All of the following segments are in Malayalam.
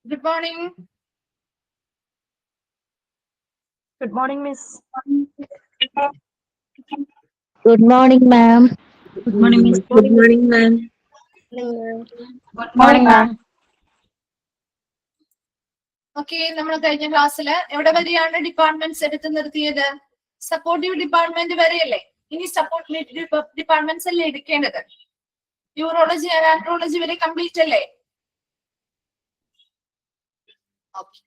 Good morning. Good morning, Miss. Good morning, ma'am. Good morning, Miss. Good morning, ma'am. Good morning, ma'am. Okay, നമ്മൾ കഴിഞ്ഞ ക്ലാസ്സിൽ എവിടെ വരെയാണ് ഡിപ്പാർട്ട്മെന്റ്സ് എടുത്തു നിർത്തിയത്? സപ്പോർട്ടീവ് ഡിപ്പാർട്ട്മെന്റ് വരെയല്ലേ? ഇനി സപ്പോർട്ടീവ് ഡിപ്പാർട്ട്മെന്റ്സ് അല്ലേ എടുക്കേണ്ടത്? യൂറോളജി ആൻഡ് ആൻഡ്രോളജി വരെ കംപ്ലീറ്റ് അല്ലേ? Okay,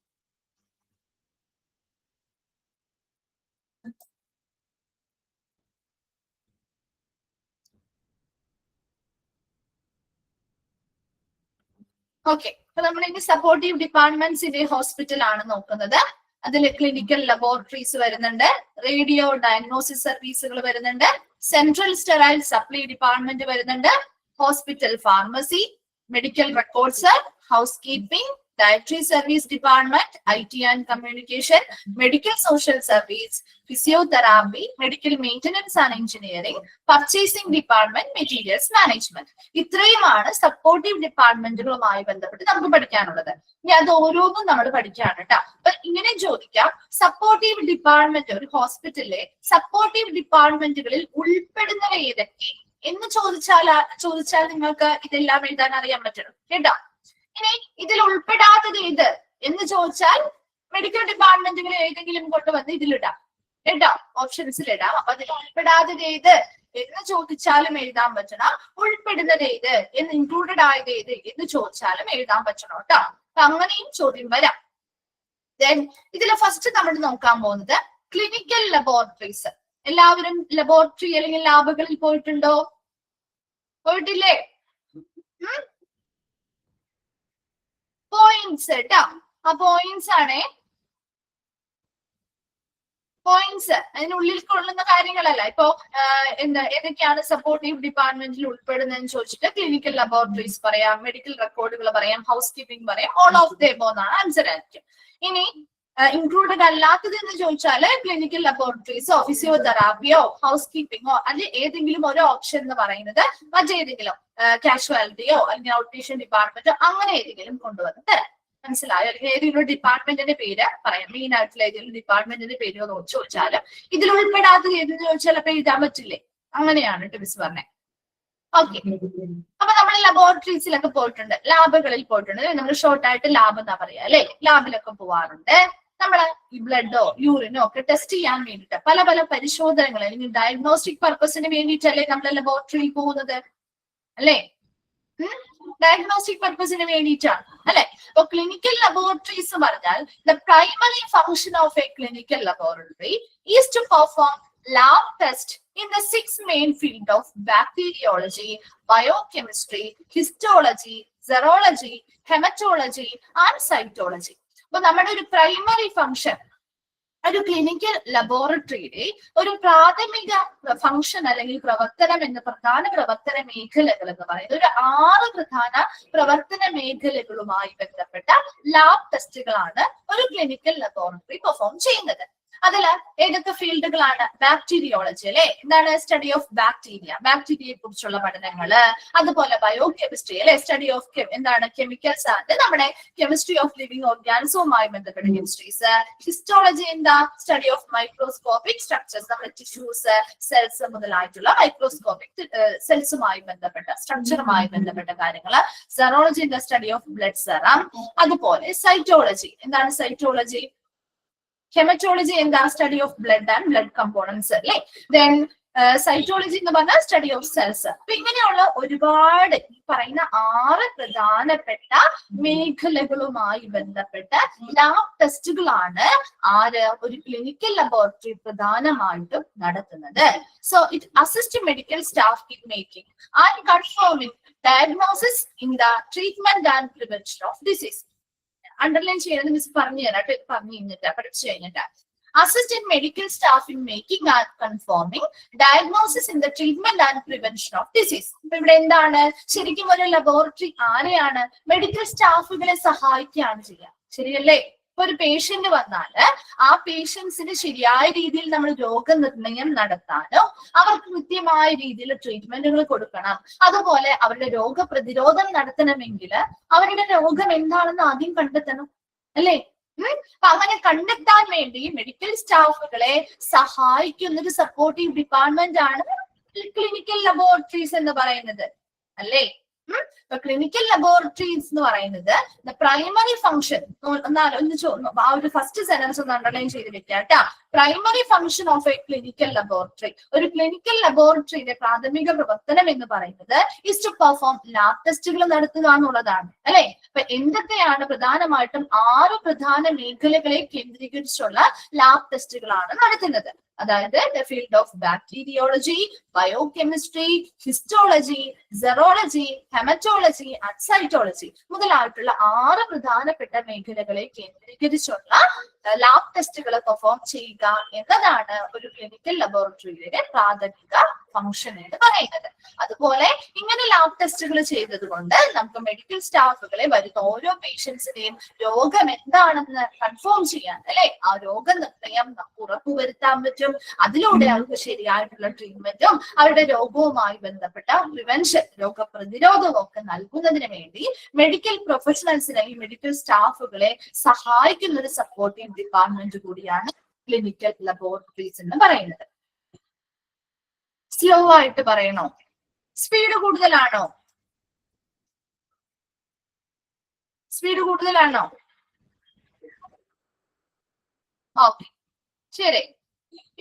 okay. അപ്പൊ നമ്മൾ ഇനി സപ്പോർട്ടീവ് ഡിപ്പാർട്ട്മെന്റ്സിന്റെ ഹോസ്പിറ്റൽ ആണ് നോക്കുന്നത്. അതിൽ ക്ലിനിക്കൽ ലബോറട്ടറീസ് വരുന്നുണ്ട്, റേഡിയോ ഡയഗ്നോസിസ് സർവീസുകൾ വരുന്നുണ്ട്, സെൻട്രൽ സ്റ്റെറൈൽ സപ്ലൈ ഡിപ്പാർട്ട്മെന്റ് വരുന്നുണ്ട്, hospital pharmacy, medical records, housekeeping, dietary service department, IT and communication, medical social service, physiotherapy, medical maintenance and engineering, purchasing department, materials management. ഇത്രയുമാണ് സപ്പോർട്ടീവ് ഡിപ്പാർട്ട്മെന്റുകളുമായി ബന്ധപ്പെട്ട് നമുക്ക് പഠിക്കാനുള്ളത്. ഇനി അത് ഓരോന്നും നമ്മൾ പഠിക്കാണ് കേട്ടോ. അപ്പൊ ഇങ്ങനെ ചോദിക്കാം, സപ്പോർട്ടീവ് ഡിപ്പാർട്ട്മെന്റ് ഒരു ഹോസ്പിറ്റലിലെ സപ്പോർട്ടീവ് ഡിപ്പാർട്ട്മെന്റുകളിൽ ഉൾപ്പെടുന്നവ ഏതൊക്കെ എന്ന് ചോദിച്ചാൽ നിങ്ങൾക്ക് ഇതെല്ലാം എഴുതാൻ അറിയാൻ പറ്റണം കേട്ടോ. ഇനി ഇതിൽ ഉൾപ്പെടാത്തത് ഏത് എന്ന് ചോദിച്ചാൽ മെഡിക്കൽ ഡിപ്പാർട്ട്മെന്റുകൾ ഏതെങ്കിലും കൊണ്ടുവന്ന് ഇതിലിടാം കേട്ടോ, ഓപ്ഷൻസിൽ ഇടാം. അപ്പൊ അതിൽ ഉൾപ്പെടാത്തത് ഏത് എന്ന് ചോദിച്ചാലും എഴുതാൻ പറ്റണം, ഉൾപ്പെടുന്നത് ഏത് എന്ന് ഇൻക്ലൂഡഡ് ആയത് ഏത് എന്ന് ചോദിച്ചാലും എഴുതാൻ പറ്റണം കേട്ടോ. അപ്പൊ അങ്ങനെയും ചോദ്യം വരാം. ദെൻ ഇതിൽ ഫസ്റ്റ് നമ്മൾ നോക്കാൻ പോകുന്നത് ക്ലിനിക്കൽ ലബോറട്ടറീസ്. എല്ലാവരും ലബോറട്ടറി അല്ലെങ്കിൽ ലാബുകളിൽ പോയിട്ടുണ്ടോ? പോയിട്ടില്ലേ? പോയിന്റ്സ് കേട്ടോ. ആ പോയിന്റ്സ് ആണേ, പോയിന്റ്സ് അതിനുള്ളിൽ കൊള്ളുന്ന കാര്യങ്ങളല്ല. ഇപ്പോ ഏതൊക്കെയാണ് സപ്പോർട്ടീവ് ഡിപ്പാർട്ട്മെന്റിൽ ഉൾപ്പെടുന്നതെന്ന് ചോദിച്ചിട്ട് ക്ലിനിക്കൽ ലബോറട്ടറീസ് പറയാം, മെഡിക്കൽ റെക്കോർഡുകൾ പറയാം, ഹൗസ് കീപ്പിംഗ് പറയാം, ഓൾ ഓഫ് ദ എബോവ് എന്നാണ് ആൻസർ ആയിരിക്കും. ഇനി ഇൻക്ലൂഡഡ് അല്ലാത്തത് എന്ന് ചോദിച്ചാല് ക്ലിനിക്കൽ ലബോറട്ടറീസോ ഫിസിയോതെറാപ്പിയോ ഹൗസ് കീപ്പിംഗോ അതിൽ ഏതെങ്കിലും ഒരു ഓപ്ഷൻ എന്ന് പറയുന്നത് മറ്റേതെങ്കിലും കാഷ്വാലിറ്റിയോ അല്ലെങ്കിൽ ഔട്ട് പേഷ്യന്റ് ഡിപ്പാർട്ട്മെന്റോ അങ്ങനെ ഏതെങ്കിലും കൊണ്ടുവന്ന് തരാം. മനസ്സിലായോ? അല്ലെങ്കിൽ ഏതെങ്കിലും ഒരു ഡിപ്പാർട്ട്മെന്റിന്റെ പേര് പറയാം, മെയിൻ ആയിട്ടുള്ള ഏതെങ്കിലും ഡിപ്പാർട്ട്മെന്റിന്റെ പേര് ചോദിച്ചാല് ഇതിൽ ഉൾപ്പെടാത്തത് ഏതെന്ന് ചോദിച്ചാൽ അപ്പൊ എഴുതാൻ പറ്റില്ലേ? അങ്ങനെയാണ് മിസ് പറഞ്ഞത്. ഓക്കെ, അപ്പൊ നമ്മൾ ലബോറട്ടറീസിലൊക്കെ പോയിട്ടുണ്ട്, ലാബുകളിൽ പോയിട്ടുണ്ട്. നമ്മൾ ഷോർട്ട് ആയിട്ട് ലാബ് എന്നാ പറയാ അല്ലെ? ലാബിലൊക്കെ പോവാറുണ്ട്. നമ്മള് ഈ ബ്ലഡോ യൂറിനോ ഒക്കെ ടെസ്റ്റ് ചെയ്യാൻ വേണ്ടിയിട്ട് പല പല പരിശോധനകൾ അല്ലെങ്കിൽ ഡയഗ്നോസ്റ്റിക് പർപ്പസിന് വേണ്ടിയിട്ടല്ലേ നമ്മൾ ലബോറട്ടറിയിൽ പോകുന്നത് അല്ലേ? ഡയഗ്നോസ്റ്റിക് പർപ്പസിന് വേണ്ടിയിട്ടാണ് അല്ലെ? അപ്പൊ ക്ലിനിക്കൽ ലബോറട്ടറീസ് പറഞ്ഞാൽ the primary function of a clinical laboratory is to perform lab test in the 6 main field of bacteriology, biochemistry, histology, serology, hematology and cytology. അപ്പൊ നമ്മുടെ ഒരു പ്രൈമറി ഫംഗ്ഷൻ ഒരു ക്ലിനിക്കൽ ലബോറട്ടറിയുടെ ഒരു പ്രാഥമിക ഫംഗ്ഷൻ അല്ലെങ്കിൽ പ്രവർത്തനം എന്ന പ്രധാന പ്രവർത്തന മേഖലകൾ എന്ന് പറയുന്നത് ഒരു 6 പ്രധാന പ്രവർത്തന മേഖലകളുമായി ബന്ധപ്പെട്ട ലാബ് ടെസ്റ്റുകളാണ് ഒരു ക്ലിനിക്കൽ ലബോറട്ടറി പെർഫോം ചെയ്യുന്നത്. അതില് ഏതൊക്കെ ഫീൽഡുകളാണ്? ബാക്ടീരിയോളജി അല്ലെ, എന്താണ്? സ്റ്റഡി ഓഫ് ബാക്ടീരിയ, ബാക്ടീരിയയെ കുറിച്ചുള്ള പഠനങ്ങള്. അതുപോലെ ബയോകെമിസ്ട്രി അല്ലെ, സ്റ്റഡി ഓഫ് എന്താണ്? കെമിക്കൽസ് ആൻഡ് നമ്മുടെ കെമിസ്ട്രി ഓഫ് ലിവിംഗ് ഓർഗാനിസവുമായി ബന്ധപ്പെട്ട കെമിസ്ട്രീസ്. ഹിസ്റ്റോളജി എന്താ? സ്റ്റഡി ഓഫ് മൈക്രോസ്കോപ്പിക് സ്ട്രക്ചേഴ്സ്, നമ്മുടെ ടിഷ്യൂസ്, സെൽസ് മുതലായിട്ടുള്ള മൈക്രോസ്കോപ്പിക് സെൽസുമായി ബന്ധപ്പെട്ട സ്ട്രക്ചറുമായി ബന്ധപ്പെട്ട കാര്യങ്ങള്. സെറോളജി എന്താ? Study of blood serum. അതുപോലെ സൈറ്റോളജി എന്താണ്? സൈറ്റോളജി. ഹെമറ്റോളജി എന്താ? Study of blood and blood components അല്ലെ. ദെൻ സൈറ്റോളജി എന്ന് പറഞ്ഞാൽ സ്റ്റഡി ഓഫ് സെൽസ്. അപ്പൊ ഇങ്ങനെയുള്ള ഒരുപാട് ഈ പറയുന്ന 6 പ്രധാനപ്പെട്ട മേഖലകളുമായി ബന്ധപ്പെട്ട ലാബ് ടെസ്റ്റുകളാണ് ഒരു ക്ലിനിക്കൽ ലബോറട്ടറി പ്രധാനമായിട്ടും നടത്തുന്നത്. So it assist medical staff in making and confirming diagnosis in the treatment and prevention of disease. Underline ചെയ്യുന്നത് മിസ് പറഞ്ഞു തരാം, പറഞ്ഞു കഴിഞ്ഞിട്ട് പഠിച്ചു കഴിഞ്ഞിട്ട്. Assist in medical staff in making and confirming diagnosis in the treatment and prevention of disease. ഇപ്പൊ ഇവിടെ എന്താണ്? ശരിക്കും ഒരു ലബോറട്ടറി ആരെയാണ്? മെഡിക്കൽ സ്റ്റാഫുകളെ സഹായിക്കുകയാണ് ചെയ്യുക. ശരിയല്ലേ? ഇപ്പൊ ഒരു പേഷ്യന്റ് വന്നാല് ആ പേഷ്യൻസിന് ശരിയായ രീതിയിൽ നമ്മൾ രോഗനിർണയം നടത്താനോ അവർക്ക് കൃത്യമായ രീതിയിൽ ട്രീറ്റ്മെന്റുകൾ കൊടുക്കണം. അതുപോലെ അവരുടെ രോഗപ്രതിരോധം നടത്തണമെങ്കിൽ അവരുടെ രോഗം എന്താണെന്ന് ആദ്യം കണ്ടെത്തണം അല്ലേ? അപ്പൊ അങ്ങനെ കണ്ടെത്താൻ വേണ്ടി മെഡിക്കൽ സ്റ്റാഫുകളെ സഹായിക്കുന്ന ഒരു സപ്പോർട്ടീവ് ഡിപ്പാർട്ട്മെന്റ് ആണ് ക്ലിനിക്കൽ ലബോറട്ടറീസ് എന്ന് പറയുന്നത് അല്ലേ? ഇപ്പൊ ക്ലിനിക്കൽ ലബോറട്ടറീസ് എന്ന് പറയുന്നത് പ്രൈമറി ഫംഗ്ഷൻ ആ ഒരു ഫസ്റ്റ് സെന്റൻസ് ഒന്ന് അണ്ടർലൈൻ ചെയ്ത് വെക്കാം കേട്ടോ. Primary function of a clinical laboratory. ഒരു ക്ലിനിക്കൽ ലബോറട്ടറിയുടെ പ്രാഥമിക പ്രവർത്തനം എന്ന് പറയുന്നത് ഇസ് ടു പെർഫോം ലാബ് ടെസ്റ്റുകൾ നടത്തുക എന്നുള്ളതാണ് അല്ലെ. അപ്പൊ എന്തൊക്കെയാണ്? പ്രധാനമായിട്ടും 6 പ്രധാന മേഖലകളെ കേന്ദ്രീകരിച്ചുള്ള ലാബ് ടെസ്റ്റുകളാണ് നടത്തുന്നത്. അതായത് the field of bacteriology, biochemistry, histology, serology, haematology and cytology മുതലായിട്ടുള്ള 6 പ്രധാനപ്പെട്ട മേഖലകളെ കേന്ദ്രീകരിച്ചുള്ള ലാബ് ടെസ്റ്റുകൾ പെർഫോം ചെയ്യുക എന്നതാണ് ഒരു ക്ലിനിക്കൽ ലബോറട്ടറിയുടെ പ്രാഥമിക ഫംഗ്ഷൻ എന്ന് പറയുന്നത്. അതുപോലെ ഇങ്ങനെ ലാബ് ടെസ്റ്റുകൾ ചെയ്തത് കൊണ്ട് നമുക്ക് മെഡിക്കൽ സ്റ്റാഫുകളെ വരുന്ന ഓരോ പേഷ്യൻസിന്റെയും രോഗം എന്താണെന്ന് കൺഫേം ചെയ്യാൻ അല്ലെ, ആ രോഗനിർണയം ഉറപ്പുവരുത്താൻ പറ്റും. അതിലൂടെ അവർക്ക് ശരിയായിട്ടുള്ള ട്രീറ്റ്മെന്റും അവരുടെ രോഗവുമായി ബന്ധപ്പെട്ട പ്രിവെൻഷൻ, രോഗപ്രതിരോധവും ഒക്കെ നൽകുന്നതിന് വേണ്ടി മെഡിക്കൽ പ്രൊഫഷണൽസിനെ, ഈ മെഡിക്കൽ സ്റ്റാഫുകളെ സഹായിക്കുന്ന ഒരു സപ്പോർട്ടീവ് ഡിപ്പാർട്ട്മെന്റ് കൂടിയാണ് ക്ലിനിക്കൽ ലബോറട്ടറീസ് എന്ന് പറയുന്നത്. സ്ലോ ആയിട്ട് പറയണോ? സ്പീഡ് കൂടുതലാണോ? സ്പീഡ് കൂടുതലാണോ? ഓക്കെ, ശരി.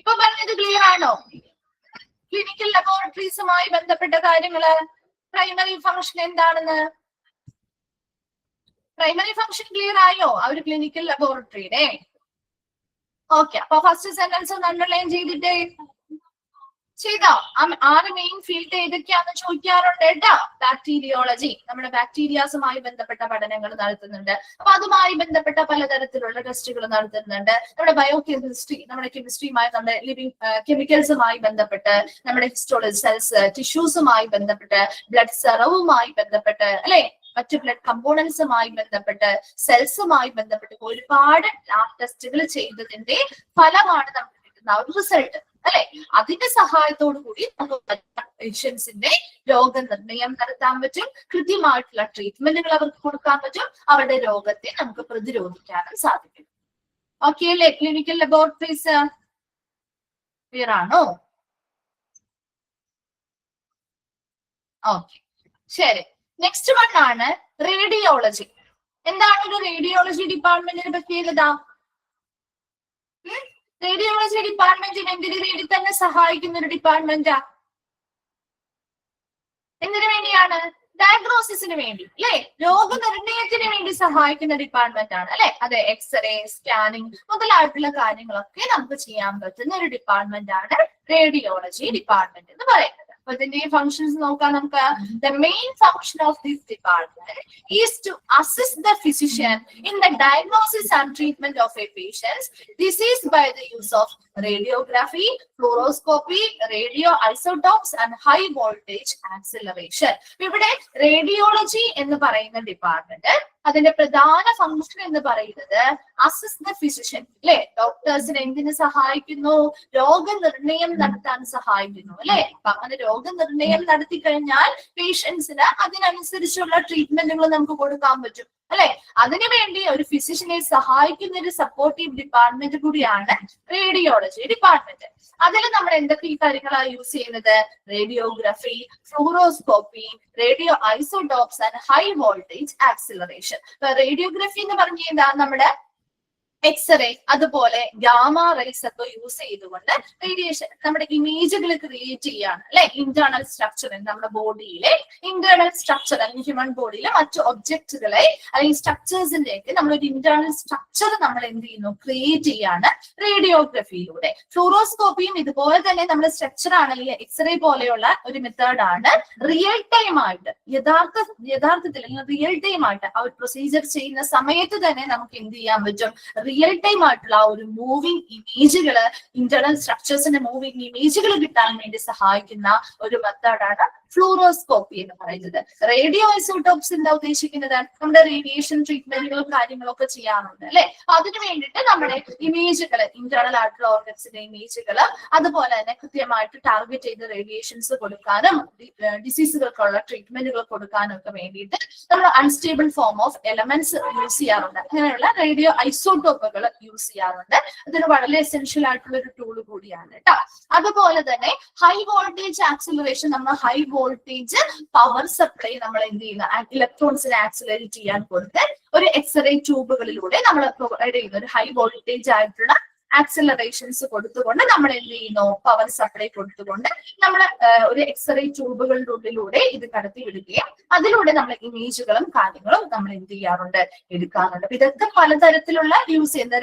ഇപ്പൊ പറഞ്ഞത് ക്ലിയർ ആണോ? ക്ലിനിക്കൽ ലബോറട്ടറീസുമായി ബന്ധപ്പെട്ട കാര്യങ്ങള്, പ്രൈമറി ഫംഗ്ഷൻ എന്താണെന്ന്, പ്രൈമറി ഫംഗ്ഷൻ ക്ലിയർ ആയോ ആ ഒരു ക്ലിനിക്കൽ ലബോറട്ടറിയുടെ? ഓക്കെ, അപ്പൊ ഫസ്റ്റ് സെന്റൻസ് ഒന്ന് അണ്ടർലൈൻ ചെയ്തിട്ടേ. ചെയ്തോ? 6 മെയിൻ ഫീൽഡ് ഏതൊക്കെയാന്ന് ചോദിക്കാറുണ്ട് കേട്ടോ. ബാക്ടീരിയോളജി, നമ്മുടെ ബാക്ടീരിയാസുമായി ബന്ധപ്പെട്ട പഠനങ്ങൾ നടത്തുന്നുണ്ട്. അപ്പൊ അതുമായി ബന്ധപ്പെട്ട പലതരത്തിലുള്ള ടെസ്റ്റുകൾ നടത്തുന്നുണ്ട്. നമ്മുടെ ബയോകെമിസ്ട്രി, നമ്മുടെ കെമിസ്ട്രിയുമായി, നമ്മുടെ ലിവിംഗ് കെമിക്കൽസുമായി ബന്ധപ്പെട്ട്, നമ്മുടെ ഹിസ്റ്റോളജി, സെൽസ്, ടിഷ്യൂസുമായി ബന്ധപ്പെട്ട്, ബ്ലഡ് സെറവുമായി ബന്ധപ്പെട്ട് അല്ലെ, മറ്റു ബ്ലഡ് കമ്പോണൻസുമായി ബന്ധപ്പെട്ട്, സെൽസുമായി ബന്ധപ്പെട്ട് ഒരുപാട് ലാബ് ടെസ്റ്റുകൾ ചെയ്തതിന്റെ ഫലമാണ് നമുക്ക് കിട്ടുന്ന ഒരു റിസൾട്ട് അല്ലെ. അതിന്റെ സഹായത്തോടു കൂടി നമുക്ക് പേഷ്യൻസിന്റെ രോഗനിർണയം നടത്താൻ പറ്റും, കൃത്യമായിട്ടുള്ള ട്രീറ്റ്മെന്റുകൾ അവർക്ക് കൊടുക്കാൻ പറ്റും, അവരുടെ രോഗത്തെ നമുക്ക് പ്രതിരോധിക്കാനും സാധിക്കും. ഓക്കെ അല്ലേ? ക്ലിനിക്കൽ ലബോറട്ടറീസ് ക്ലിയർ ആണോ? ഓക്കെ, ശരി. നെക്സ്റ്റ് വൺ ആണ് റേഡിയോളജി. എന്താണ് ഒരു റേഡിയോളജി ഡിപ്പാർട്ട്മെന്റിന്റെ പ്രത്യേകത? റേഡിയോളജി ഡിപ്പാർട്ട്മെന്റിന് എന്തിനു വേണ്ടി തന്നെ സഹായിക്കുന്ന ഒരു ഡിപ്പാർട്ട്മെന്റാ? എന്തിനു വേണ്ടിയാണ്? ഡയഗ്നോസിസിന് വേണ്ടി അല്ലെ, രോഗനിർണയത്തിന് വേണ്ടി സഹായിക്കുന്ന ഡിപ്പാർട്ട്മെന്റ് ആണ് അല്ലെ. അതെ, എക്സ്റേ, സ്കാനിങ് മുതലായിട്ടുള്ള കാര്യങ്ങളൊക്കെ നമുക്ക് ചെയ്യാൻ പറ്റുന്ന ഒരു ഡിപ്പാർട്ട്മെന്റ് ആണ് റേഡിയോളജി ഡിപ്പാർട്ട്മെന്റ് എന്ന് പറയുന്നത്. അപ്പൊ ഇതിന്റെ ഫങ്ഷൻസ് നോക്കാം നമുക്ക്. The main function of this department is to assist the physician in the diagnosis and treatment of a patient's disease by the use of radiography, fluoroscopy, radio isotopes and high voltage acceleration. ഇവിടെ റേഡിയോളജി എന്ന് പറയുന്ന ഡിപ്പാർട്ട്മെന്റ് അതിന്റെ പ്രധാന ഫംഗ്ഷൻ എന്ന് പറയുന്നത് അസിസ്റ്റ് ദ ഫിസിഷ്യൻ അല്ലെ, ഡോക്ടേഴ്സിനെ എന്തിനു സഹായിക്കുന്നു? രോഗനിർണയം നടത്താൻ സഹായിക്കുന്നു അല്ലെ. അപ്പൊ അങ്ങനെ രോഗനിർണയം നടത്തി കഴിഞ്ഞാൽ പേഷ്യൻസിന് അതിനനുസരിച്ചുള്ള ട്രീറ്റ്മെന്റുകൾ നമുക്ക് കൊടുക്കാൻ പറ്റും അല്ലെ. അതിനുവേണ്ടി ഒരു ഫിസിഷ്യനെ സഹായിക്കുന്ന ഒരു സപ്പോർട്ടീവ് ഡിപ്പാർട്ട്മെന്റ് കൂടിയാണ് റേഡിയോളജി ഡിപ്പാർട്ട്മെന്റ്. അതിൽ നമ്മൾ എന്തൊക്കെ ഈ കാര്യങ്ങളാണ് യൂസ് ചെയ്യുന്നത്? Radiography, fluoroscopy, radio isotopes and high voltage acceleration. Radiography എന്ന് പറഞ്ഞു കഴിഞ്ഞാൽ നമ്മുടെ എക്സ്റേ അതുപോലെ ഗാമ റേസ് ഒക്കെ യൂസ് ചെയ്തുകൊണ്ട് റേഡിയേഷൻ നമ്മുടെ ഇമേജുകൾ ക്രിയേറ്റ് ചെയ്യാണ് അല്ലെ. ഇന്റേണൽ സ്ട്രക്ചർ നമ്മുടെ ബോഡിയിലെ ഇന്റേണൽ സ്ട്രക്ചർ അല്ലെങ്കിൽ ഹ്യൂമൻ ബോഡിയിലെ മറ്റു ഒബ്ജക്റ്റുകളെ അല്ലെങ്കിൽ സ്ട്രക്ചേഴ്സിന്റെ ഒക്കെ നമ്മളൊരു ഇന്റേണൽ സ്ട്രക്ചർ നമ്മൾ എന്ത് ചെയ്യുന്നു? ക്രിയേറ്റ് ചെയ്യാണ് റേഡിയോഗ്രഫിയിലൂടെ. ഫ്ലൂറോസ്കോപ്പിയും ഇതുപോലെ തന്നെ നമ്മുടെ സ്ട്രക്ചർ ആണെങ്കിൽ എക്സ്റേ പോലെയുള്ള ഒരു മെത്തേഡാണ്. റിയൽ ടൈം ആയിട്ട് യഥാർത്ഥത്തിൽ റിയൽ ടൈം ആയിട്ട് ആ ഒരു പ്രൊസീജിയർ ചെയ്യുന്ന സമയത്ത് തന്നെ നമുക്ക് എന്ത് ചെയ്യാൻ പറ്റും? റിയൽ ടൈം ആയിട്ടുള്ള ഒരു മൂവിങ് ഇമേജുകള്, ഇന്റേണൽ സ്ട്രക്ചേഴ്സിന്റെ മൂവിങ് ഇമേജുകൾ കിട്ടാൻ വേണ്ടി സഹായിക്കുന്ന ഒരു മെത്തേഡാണ് ഫ്ലൂറോസ്കോപ്പി എന്ന് പറയുന്നത്. റേഡിയോ ഐസോടോപ്സ് എന്താ ഉദ്ദേശിക്കുന്നത്? നമ്മുടെ റേഡിയേഷൻ ട്രീറ്റ്മെന്റുകളും കാര്യങ്ങളൊക്കെ ചെയ്യാറുണ്ട് അല്ലെ. അതിനു വേണ്ടിയിട്ട് നമ്മുടെ ഇമേജുകൾ, ഇന്റേണൽ ആയിട്ടുള്ള ഓർഗൻസിന്റെ ഇമേജുകൾ അതുപോലെ തന്നെ കൃത്യമായിട്ട് ടാർഗറ്റ് ചെയ്ത് റേഡിയേഷൻസ് കൊടുക്കാനും ഡിസീസുകൾക്കുള്ള ട്രീറ്റ്മെന്റുകൾ കൊടുക്കാനും ഒക്കെ വേണ്ടിയിട്ട് നമ്മൾ unstable form of elements use ചെയ്യാറുണ്ട്. അങ്ങനെയുള്ള റേഡിയോ ഐസോടോപ്പുകൾ യൂസ് ചെയ്യാറുണ്ട്. അതിന് വളരെ എസെൻഷ്യൽ ആയിട്ടുള്ള ഒരു ടൂൾ കൂടിയാണ് കേട്ടോ. അതുപോലെ തന്നെ ഹൈ വോൾട്ടേജ് ആക്സിലറേഷൻ, നമ്മൾ ഹൈ വോൾട്ടേജ് പവർ സപ്ലൈ നമ്മൾ എന്ത് ചെയ്യുന്ന ഇലക്ട്രോൺസിനെ ആക്സിലറേറ്റ് ചെയ്യാൻ കൊടുത്ത് ഒരു എക്സ്റേ ട്യൂബുകളിലൂടെ നമ്മൾ പ്രൊവൈഡ് ചെയ്യുന്ന ഒരു ഹൈ വോൾട്ടേജ് ആയിട്ടുള്ള ആക്സിലറേഷൻസ് കൊടുത്തുകൊണ്ട് നമ്മൾ എന്ത് ചെയ്യുന്നു? പവർ സപ്ലൈ കൊടുത്തുകൊണ്ട് നമ്മൾ ഒരു എക്സ്റേ ട്യൂബുകളുടെ ഉള്ളിലൂടെ ഇത് കടത്തി വിടുകയും അതിലൂടെ നമ്മൾ ഇമേജുകളും കാര്യങ്ങളും നമ്മൾ എന്ത് ചെയ്യാറുണ്ട്? എടുക്കാറുണ്ട്. ഇതൊക്കെ പലതരത്തിലുള്ള യൂസ് ചെയ്യുന്ന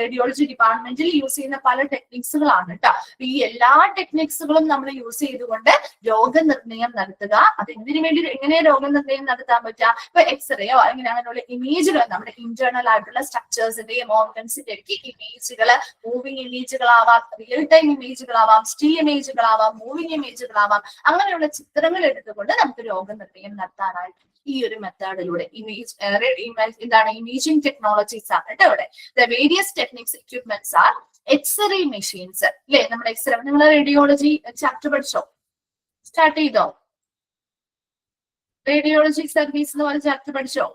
റേഡിയോളജി ഡിപ്പാർട്ട്മെന്റിൽ യൂസ് ചെയ്യുന്ന പല ടെക്നിക്സുകളാണ് കേട്ടോ. ഈ എല്ലാ ടെക്നിക്സുകളും നമ്മൾ യൂസ് ചെയ്തുകൊണ്ട് രോഗനിർണയം നടത്തുക. അത് എന്തിനു വേണ്ടി, എങ്ങനെ രോഗനിർണയം നടത്താൻ പറ്റുക? ഇപ്പൊ എക്സ്റേയോ അല്ലെങ്കിൽ അങ്ങനെയുള്ള ഇമേജുകൾ, നമ്മുടെ ഇന്റേണൽ ആയിട്ടുള്ള സ്ട്രക്ചേഴ്സിന്റെയും ഓർഗൻസിന്റെ ഒക്കെ ഇമേജുകള്, മൂവിങ് ഇമേജുകളാവാം, റിയൽ ടൈം ഇമേജുകളാവാം, സ്റ്റിൽ ഇമേജുകളാവാം, മൂവിങ് ഇമേജുകളാവാം, അങ്ങനെയുള്ള ചിത്രങ്ങൾ എടുത്തുകൊണ്ട് നമുക്ക് രോഗനിർണയം നടത്താനായിട്ട് ഈ ഒരു മെത്തേഡിലൂടെ എന്താണ് ഇമേജിംഗ് ടെക്നോളജീസ് ആണ് കേട്ടോ. ഇവിടെ various techniques equipments are X-ray machines അല്ലെ. നമ്മുടെ എക്സ്റേ, നിങ്ങൾ റേഡിയോളജി ചാപ്റ്റർ പഠിച്ചോ? സ്റ്റാർട്ട് ചെയ്തോ? റേഡിയോളജി സർവീസ് എന്ന് പറഞ്ഞ ചാപ്റ്റർ പഠിച്ചോ?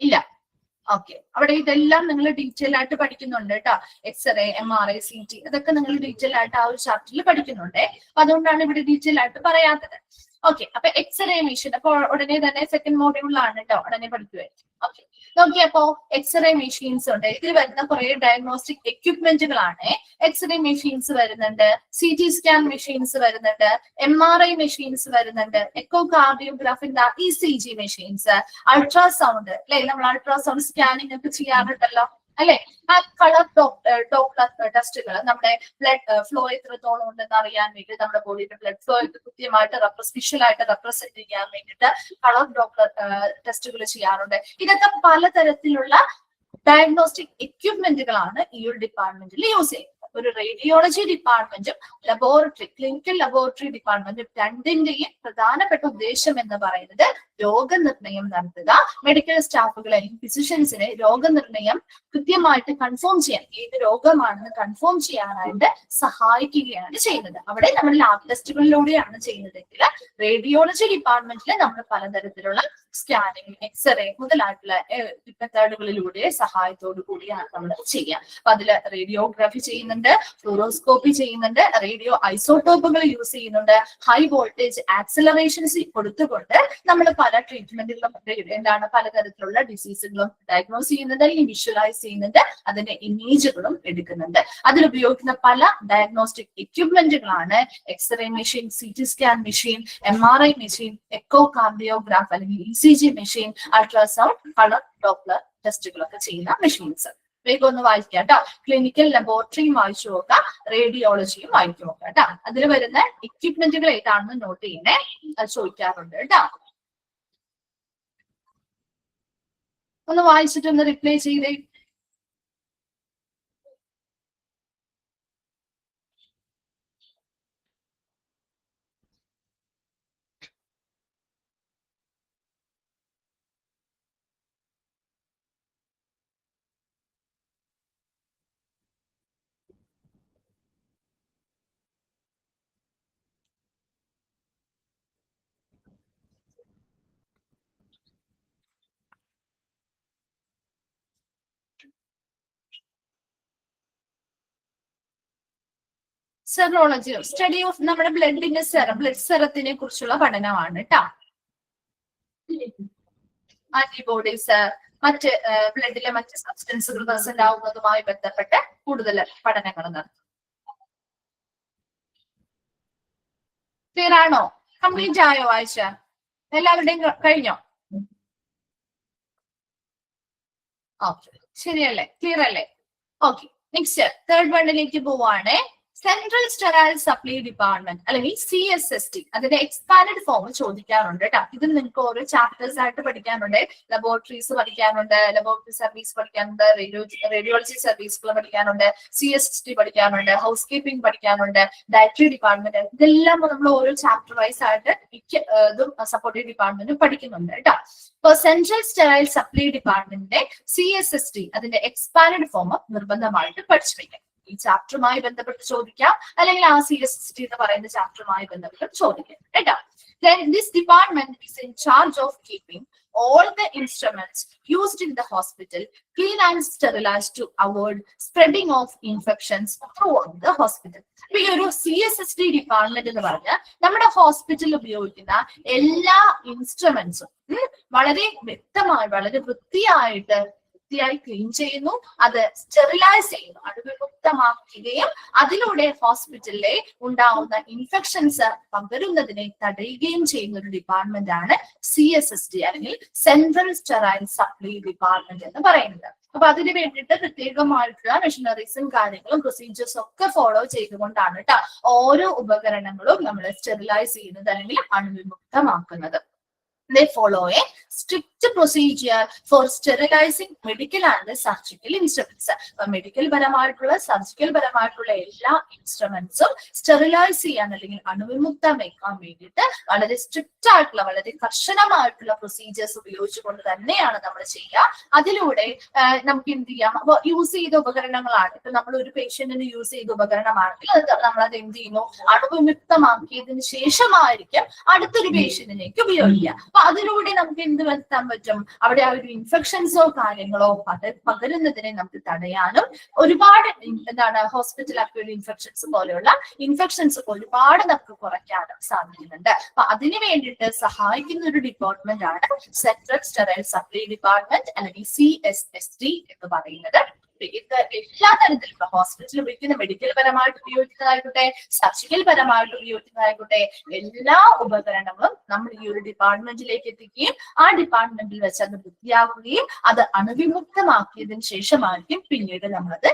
ഇല്ല. ഓക്കെ, അവിടെ ഇതെല്ലാം നിങ്ങൾ ഡീറ്റെയിൽ ആയിട്ട് പഠിക്കുന്നുണ്ട് കേട്ടോ. എക്സ്റേ, MRI, CT അതൊക്കെ നിങ്ങൾ ഡീറ്റെയിൽ ആയിട്ട് ആ ഒരു ചാപ്റ്ററിൽ പഠിക്കുന്നുണ്ട്. അപ്പൊ അതുകൊണ്ടാണ് ഇവിടെ ഡീറ്റെയിൽ ആയിട്ട് പറയാത്തത്. ഓക്കെ, അപ്പൊ എക്സ്റേ മെഷീൻ അപ്പൊ ഉടനെ തന്നെ സെക്കൻഡ് മോഡ്യൂളിലാണ് കേട്ടോ, ഉടനെ പഠിക്കുമായിരിക്കും. ഓക്കെ, നോക്കിയപ്പോ എക്സ്റേ മെഷീൻസ് ഉണ്ട്. ഇതിൽ വരുന്ന കുറെ ഡയഗ്നോസ്റ്റിക് എക്യുപ്മെന്റുകളാണ്. എക്സ്റേ മെഷീൻസ് വരുന്നുണ്ട്, CT സ്കാൻ മെഷീൻസ് വരുന്നുണ്ട്, MRI മെഷീൻസ് വരുന്നുണ്ട്, എക്കോ കാർഡിയോഗ്രാഫിന്റെ ECG മെഷീൻസ്, അൾട്രാസൗണ്ട് അല്ലെ. നമ്മൾ അൾട്രാസൗണ്ട് സ്കാനിങ് ഒക്കെ ചെയ്യാറുണ്ടല്ലോ അല്ലെ. ആ കളർ ഡോപ്ലർ ടെസ്റ്റുകൾ, നമ്മുടെ ബ്ലഡ് ഫ്ലോ എത്രത്തോളം ഉണ്ടെന്ന് അറിയാൻ വേണ്ടി, നമ്മുടെ ബോഡിയുടെ ബ്ലഡ് ഫ്ലോ കൃത്യമായിട്ട് വിഷ്വലായിട്ട് റെപ്രസെന്റ് ചെയ്യാൻ വേണ്ടിയിട്ട് കളർ ഡോപ്ലർ ടെസ്റ്റുകൾ ചെയ്യാറുണ്ട്. ഇതൊക്കെ പലതരത്തിലുള്ള ഡയഗ്നോസ്റ്റിക് എക്യുപ്മെന്റുകളാണ് ഈ ഒരു ഡിപ്പാർട്ട്മെന്റിൽ യൂസ് ചെയ്യുന്നത്. ഒരു റേഡിയോളജി ഡിപ്പാർട്ട്മെന്റും ലബോറട്ടറി, ക്ലിനിക്കൽ ലബോറട്ടറി ഡിപ്പാർട്ട്മെന്റും രണ്ടിന്റെയും പ്രധാനപ്പെട്ട ഉദ്ദേശം എന്ന് പറയുന്നത് രോഗനിർണയം നടത്തുക. മെഡിക്കൽ സ്റ്റാഫുകളെ, ഫിസിഷ്യൻസിനെ രോഗനിർണയം കൃത്യമായിട്ട് കൺഫേം ചെയ്യാൻ, ഏത് രോഗമാണെന്ന് കൺഫേം ചെയ്യാനായിട്ട് സഹായിക്കുകയാണ് ചെയ്യുന്നത്. അവിടെ നമ്മൾ ലാബ് ടെസ്റ്റുകളിലൂടെയാണ് ചെയ്യുന്നതെങ്കിൽ റേഡിയോളജി ഡിപ്പാർട്ട്മെന്റിൽ നമ്മൾ പലതരത്തിലുള്ള സ്കാനിങ്, എക്സ്റേ മുതലായിട്ടുള്ള മെത്തേഡുകളിലൂടെ സഹായത്തോടു കൂടിയാണ് നമ്മൾ ചെയ്യുക. അപ്പൊ അതില് റേഡിയോഗ്രാഫി ചെയ്യുന്നുണ്ട്, ഫ്ലൂറോസ്കോപ്പി ചെയ്യുന്നുണ്ട്, റേഡിയോ ഐസോടോപ്പുകൾ യൂസ് ചെയ്യുന്നുണ്ട്, ഹൈ വോൾട്ടേജ് ആക്സിലറേഷൻസ് കൊടുത്തുകൊണ്ട് നമ്മൾ പല ട്രീറ്റ്മെന്റുകളും എന്താണ് പലതരത്തിലുള്ള ഡിസീസുകളും ഡയഗ്നോസ് ചെയ്യുന്നുണ്ട്, അല്ലെങ്കിൽ വിഷ്വലൈസ് ചെയ്യുന്നുണ്ട്, അതിന്റെ ഇമേജുകളും എടുക്കുന്നുണ്ട്. അതിൽ ഉപയോഗിക്കുന്ന പല ഡയഗ്നോസ്റ്റിക് എക്യുപ്മെന്റുകളാണ് x-ray machine, CT scan machine, MRI machine, echocardiograph അല്ലെങ്കിൽ ECG machine, ultrasound, colour doppler ടെസ്റ്റുകളൊക്കെ ചെയ്യുന്ന മെഷീൻസ്. വേഗം ഒന്ന് വായിക്കാം കേട്ടോ. ക്ലിനിക്കൽ ലബോറട്ടറിയും വായിച്ചു നോക്കാം, റേഡിയോളജിയും വായിച്ചു നോക്കാം കേട്ടോ. അതിൽ വരുന്ന എക്യുപ്മെന്റുകൾ ഏതാണെന്ന് നോട്ട് ചെയ്യണേ, അത് ചോദിക്കാറുണ്ട് കേട്ടോ. ഒന്ന് വായിച്ചിട്ട് ഒന്ന് റിപ്ലൈ ചെയ്തേ. സെറോളജി സ്റ്റഡി ഓഫ് നമ്മുടെ ബ്ലഡിന്റെ ബ്ലഡ് സെറത്തിനെ കുറിച്ചുള്ള പഠനമാണ് കേട്ടോ. ആന്റിബോഡീസ്, മറ്റ് ബ്ലഡിലെ മറ്റ് സബ്സ്റ്റൻസുകൾ പ്രസന്റ് ആവുന്നതുമായി ബന്ധപ്പെട്ട് കൂടുതൽ പഠനങ്ങൾ നടത്തും. ക്ലിയർ ആണോ? കംപ്ലീറ്റ് ആയോ വായിച്ച? എല്ലാവരുടെയും കഴിഞ്ഞോ? ഓക്കെ, ശരിയല്ലേ? ക്ലിയർ അല്ലേ? ഓക്കെ, നെക്സ്റ്റ് തേർഡ് വണ്ണിലേക്ക് പോവാണ്. സെൻട്രൽ സ്റ്റെറൈൽ സപ്ലൈ ഡിപ്പാർട്ട്മെന്റ് അല്ലെങ്കിൽ CSST, അതിന്റെ എക്സ്പാൻഡ് ഫോം ചോദിക്കാറുണ്ട് കേട്ടോ. ഇത് നിങ്ങൾക്ക് ഓരോ ചാപ്റ്റേഴ്സ് ആയിട്ട് പഠിക്കാനുണ്ട്. ലബോറട്ടറീസ് പഠിക്കാനുണ്ട്, ലബോറട്ടറി സർവീസ് പഠിക്കാനുണ്ട്, റേഡിയോളജി സർവീസുകൾ പഠിക്കാനുണ്ട്, CSST പഠിക്കാനുണ്ട്, ഹൗസ് കീപ്പിംഗ് പഠിക്കാനുണ്ട്, ഡയറ്ററി ഡിപ്പാർട്ട്മെന്റ്. ഇതെല്ലാം നമ്മൾ ഓരോ ചാപ്റ്റർ വൈസ് ആയിട്ട് ഇതും സപ്പോർട്ടീവ് ഡിപ്പാർട്ട്മെന്റ് പഠിക്കുന്നുണ്ട് കേട്ടോ. ഇപ്പൊ സെൻട്രൽ സ്റ്റെറൈൽ സപ്ലൈ ഡിപ്പാർട്ട്മെന്റിന്റെ CSST അതിന്റെ എക്സ്പാൻഡ് ഫോം നിർബന്ധമായിട്ട് പഠിച്ചു വയ്ക്കാം. ഈ ചാപ്റ്ററുമായി ബന്ധപ്പെട്ട് ചോദിക്കാം, അല്ലെങ്കിൽ ആ CSST എന്ന് പറയുന്ന ചാപ്റ്ററുമായി ബന്ധപ്പെട്ട് ചോദിക്കാം കേട്ടോ. Then this department is in charge of keeping all the instruments used in the hospital clean and sterilized to avoid spreading of infections throughout the hospital. ഈ ഒരു CSST ഡിപ്പാർട്ട്മെന്റ് എന്ന് പറഞ്ഞാൽ നമ്മുടെ ഹോസ്പിറ്റലിൽ ഉപയോഗിക്കുന്ന എല്ലാ ഇൻസ്ട്രുമെന്റ്സും വളരെ വ്യക്തമായി, വളരെ വൃത്തിയായി ക്ലീൻ ചെയ്യുന്നു, അത് സ്റ്റെറിലൈസ് ചെയ്യുന്നു, അണുവിമുക്തമാക്കുകയും അതിലൂടെ ഹോസ്പിറ്റലിലെ ഉണ്ടാവുന്ന ഇൻഫെക്ഷൻസ് പകരുന്നതിനെ തടയുകയും ചെയ്യുന്ന ഒരു ഡിപ്പാർട്ട്മെന്റ് ആണ് CSST അല്ലെങ്കിൽ സെൻട്രൽ സ്റ്റെറൈൽ സപ്ലൈ ഡിപ്പാർട്ട്മെന്റ് എന്ന് പറയുന്നത്. അപ്പൊ അതിന് വേണ്ടിയിട്ട് പ്രത്യേകമായിട്ടുള്ള മെഷീനറീസും കാര്യങ്ങളും പ്രൊസീജിയേഴ്സും ഒക്കെ ഫോളോ ചെയ്തുകൊണ്ടാണ് കേട്ടോ ഓരോ ഉപകരണങ്ങളും നമ്മൾ സ്റ്റെറിലൈസ് ചെയ്യുന്നത് അല്ലെങ്കിൽ അണുവിമുക്തമാക്കുന്നത്. They follow a strict procedure for sterilizing medical and surgical instruments. Medical പരമായിട്ടുള്ള സർജിക്കൽ പരമായിട്ടുള്ള എല്ലാ ഇൻസ്ട്രുമെന്റ്സും സ്റ്റെറിലൈസ് ചെയ്യാൻ അല്ലെങ്കിൽ അണുവിമുക്തമാക്കാൻ വേണ്ടിയിട്ട് വളരെ സ്ട്രിക്റ്റ് ആയിട്ടുള്ള, വളരെ കർശനമായിട്ടുള്ള പ്രൊസീജിയേഴ്സ് ഉപയോഗിച്ചുകൊണ്ട് തന്നെയാണ് നമ്മൾ ചെയ്യുക. അതിലൂടെ നമുക്ക് എന്ത് ചെയ്യാം? അപ്പൊ യൂസ് ചെയ്ത ഉപകരണങ്ങളാണ്, ഇപ്പൊ നമ്മൾ ഒരു പേഷ്യന്റിന് യൂസ് ചെയ്ത ഉപകരണമാണെങ്കിൽ നമ്മളത് എന്ത് ചെയ്യുന്നു? അണുവിമുക്തമാക്കിയതിനു ശേഷമായിരിക്കും അടുത്തൊരു പേഷ്യന്റിലേക്ക് ഉപയോഗിക്കുക. അപ്പൊ അതിലൂടെ നമുക്ക് എന്ത് വരുത്താൻ പറ്റും? അവിടെ ആ ഒരു ഇൻഫെക്ഷൻസോ കാര്യങ്ങളോ പകരുന്നതിനെ നമുക്ക് തടയാനും, ഒരുപാട് ഹോസ്പിറ്റൽ അക്യൂട്ട് ഇൻഫെക്ഷൻസ് പോലെയുള്ള ഇൻഫെക്ഷൻസ് ഒരുപാട് നമുക്ക് കുറയ്ക്കാനും സാധിക്കുന്നുണ്ട്. അപ്പൊ അതിനു വേണ്ടിയിട്ട് സഹായിക്കുന്ന ഒരു ഡിപ്പാർട്ട്മെന്റ് ആണ് സെൻട്രൽ സ്റ്റെറൈൽ സപ്ലൈ ഡിപ്പാർട്ട്മെന്റ് അല്ലെങ്കിൽ CSST എന്ന് പറയുന്നത്. എല്ലാ തരത്തിലും ഹോസ്പിറ്റലിൽ ഉപയോഗിക്കുന്ന മെഡിക്കൽ പരമായിട്ട് ഉപയോഗിക്കുന്നതായിക്കോട്ടെ, സർജിക്കൽ പരമായിട്ട് ഉപയോഗിക്കുന്നതായിക്കോട്ടെ, എല്ലാ ഉപകരണങ്ങളും നമ്മൾ ഈ ഒരു ഡിപ്പാർട്ട്മെന്റിലേക്ക് എത്തിക്കുകയും ആ ഡിപ്പാർട്ട്മെന്റിൽ വെച്ച് അത് വൃത്തിയാക്കുകയും അത് അണുവിമുക്തമാക്കിയതിനു ശേഷമായിരിക്കും പിന്നീട് നമ്മളത്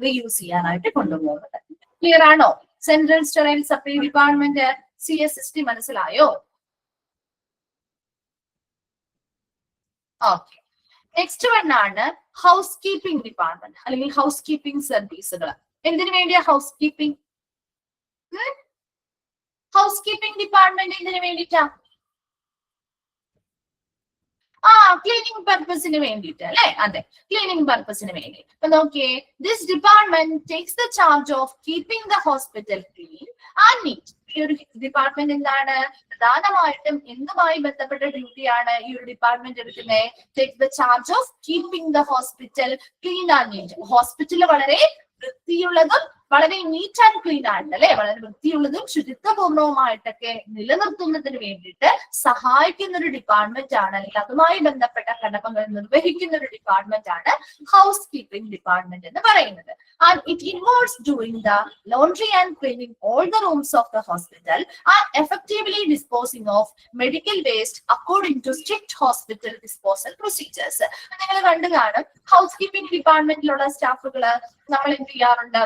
റീയൂസ് ചെയ്യാനായിട്ട് കൊണ്ടുപോകുന്നത്. ക്ലിയർ ആണോ? Central sterile supply department CSST മനസ്സിലായോ? ഓക്കെ, നെക്സ്റ്റ് വൺ ആണ് ഹൗസ് കീപ്പിംഗ് ഡിപ്പാർട്ട്മെന്റ് അല്ലെങ്കിൽ ഹൗസ് കീപ്പിംഗ് സർവീസുകൾ. എന്തിനു വേണ്ടിയാ house keeping? House keeping department എന്തിനു വേണ്ടിയിട്ടാ? ക്ലീനിങ് പർപ്പസിന് വേണ്ടിയിട്ട് അല്ലെ? അതെ, ക്ലീനിങ് പർപ്പസിന് വേണ്ടി. അപ്പൊ നോക്കിയേ, this department takes the charge of keeping the hospital clean and NEET. ഈ ഒരു ഡിപ്പാർട്ട്മെന്റ് എന്താണ്? പ്രധാനമായിട്ടും എന്തുമായി ബന്ധപ്പെട്ട ഡ്യൂട്ടിയാണ് ഈ ഒരു ഡിപ്പാർട്ട്മെന്റ് എടുക്കുന്നത്? Take the charge of keeping the hospital clean and NEET. Hospital വളരെ വൃത്തിയുള്ളതും വളരെ നീറ്റ് ആൻഡ് ക്ലീൻ ആയിട്ട് അല്ലെ, വളരെ വൃത്തിയുള്ളതും ശുചിത്വപൂർണവുമായിട്ടൊക്കെ നിലനിർത്തുന്നതിന് വേണ്ടിയിട്ട് സഹായിക്കുന്ന ഒരു ഡിപ്പാർട്ട്മെന്റ് ആണ്, അല്ലെങ്കിൽ അതുമായി ബന്ധപ്പെട്ട കടമകൾ നിർവഹിക്കുന്ന ഒരു ഡിപ്പാർട്ട്മെന്റ് ആണ് ഹൗസ് കീപ്പിംഗ് ഡിപ്പാർട്ട്മെന്റ് എന്ന് പറയുന്നത്. And it involves doing the laundry and cleaning all the rooms of the hospital and effectively disposing of medical waste according to strict hospital disposal procedures. നിങ്ങൾ കണ്ടു കാണും, ഹൗസ് കീപ്പിംഗ് ഡിപ്പാർട്ട്മെന്റിലുള്ള സ്റ്റാഫുകള് നമ്മൾ എന്ത് ചെയ്യാറുണ്ട്?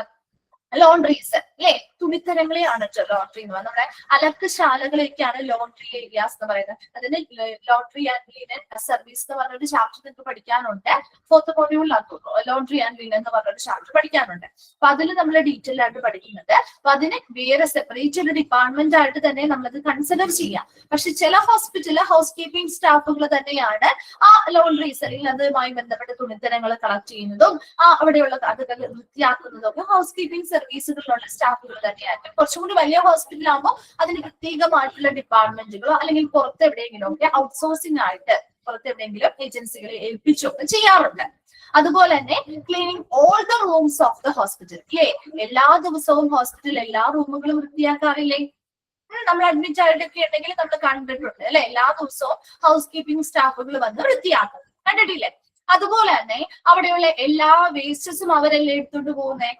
ലോണ്ടറീസ് അല്ലെ, തുണിത്തരങ്ങളെയാണ് ലോണ്ടറി എന്ന് പറയുന്നത്. നമ്മുടെ അലക്ക് ശാലകളൊക്കെയാണ് ലോണ്ടറി ഏരിയാസ് എന്ന് പറയുന്നത്. അതിന് ലോണ്ടറി ആൻഡ് ലീനൻ സർവീസ് എന്ന് പറഞ്ഞൊരു ചാപ്റ്റർ നിങ്ങൾക്ക് പഠിക്കാനുണ്ട്. 4th മൊഡ്യൂളിലാക്കും ലോണ്ടറി ആൻഡ് ലീനൻ എന്ന് പറഞ്ഞൊരു ചാപ്റ്റർ പഠിക്കാനുണ്ട്. അപ്പൊ അതിൽ നമ്മൾ ഡീറ്റെയിൽ ആയിട്ട് പഠിക്കുന്നുണ്ട്. അപ്പൊ അതിന് വേറെ സെപ്പറേറ്റ് ഒരു ഡിപ്പാർട്ട്മെന്റ് ആയിട്ട് തന്നെ നമ്മളത് കൺസിഡർ ചെയ്യാം. പക്ഷെ ചില ഹോസ്പിറ്റലിൽ ഹൗസ് കീപ്പിംഗ് സ്റ്റാഫുകൾ തന്നെയാണ് ആ ലോണ്ടറീസ് അല്ലെങ്കിൽ അതുമായി ബന്ധപ്പെട്ട തുണിത്തരങ്ങൾ കളക്ട് ചെയ്യുന്നതും അവിടെയുള്ള അതൊക്കെ വൃത്തിയാക്കുന്നതും ഒക്കെ ഹൗസ് കീപ്പിംഗ് സർവീസുകളിലുള്ള സ്റ്റാഫുകൾ തന്നെയായിരിക്കും. കുറച്ചും കൂടി വലിയ ഹോസ്പിറ്റലാകുമ്പോൾ അതിന് പ്രത്യേകമായിട്ടുള്ള ഡിപ്പാർട്ട്മെന്റുകളോ അല്ലെങ്കിൽ പുറത്ത് എവിടെയെങ്കിലും ഒക്കെ ഔട്ട്സോഴ്സിംഗ് ആയിട്ട് പുറത്തെവിടെയെങ്കിലും ഏജൻസികളെ ഏൽപ്പിച്ചോ ചെയ്യാറുണ്ട്. അതുപോലെ തന്നെ cleaning all the rooms of the hospital. അല്ലേ, എല്ലാ ദിവസവും ഹോസ്പിറ്റലിൽ എല്ലാ റൂമുകളും വൃത്തിയാക്കാറില്ലേ? നമ്മൾ അഡ്മിറ്റ് ആയിട്ടൊക്കെ ഉണ്ടെങ്കിൽ നമ്മൾ കണ്ടിട്ടുണ്ട് അല്ലെ, എല്ലാ ദിവസവും ഹൗസ് കീപ്പിംഗ് സ്റ്റാഫുകൾ വന്ന് വൃത്തിയാക്കും, കണ്ടിട്ടില്ലേ? അതുപോലെ തന്നെ അവിടെയുള്ള എല്ലാ വേസ്റ്റസും അവരല്ലേ എടുത്തോണ്ട് പോകുന്നേ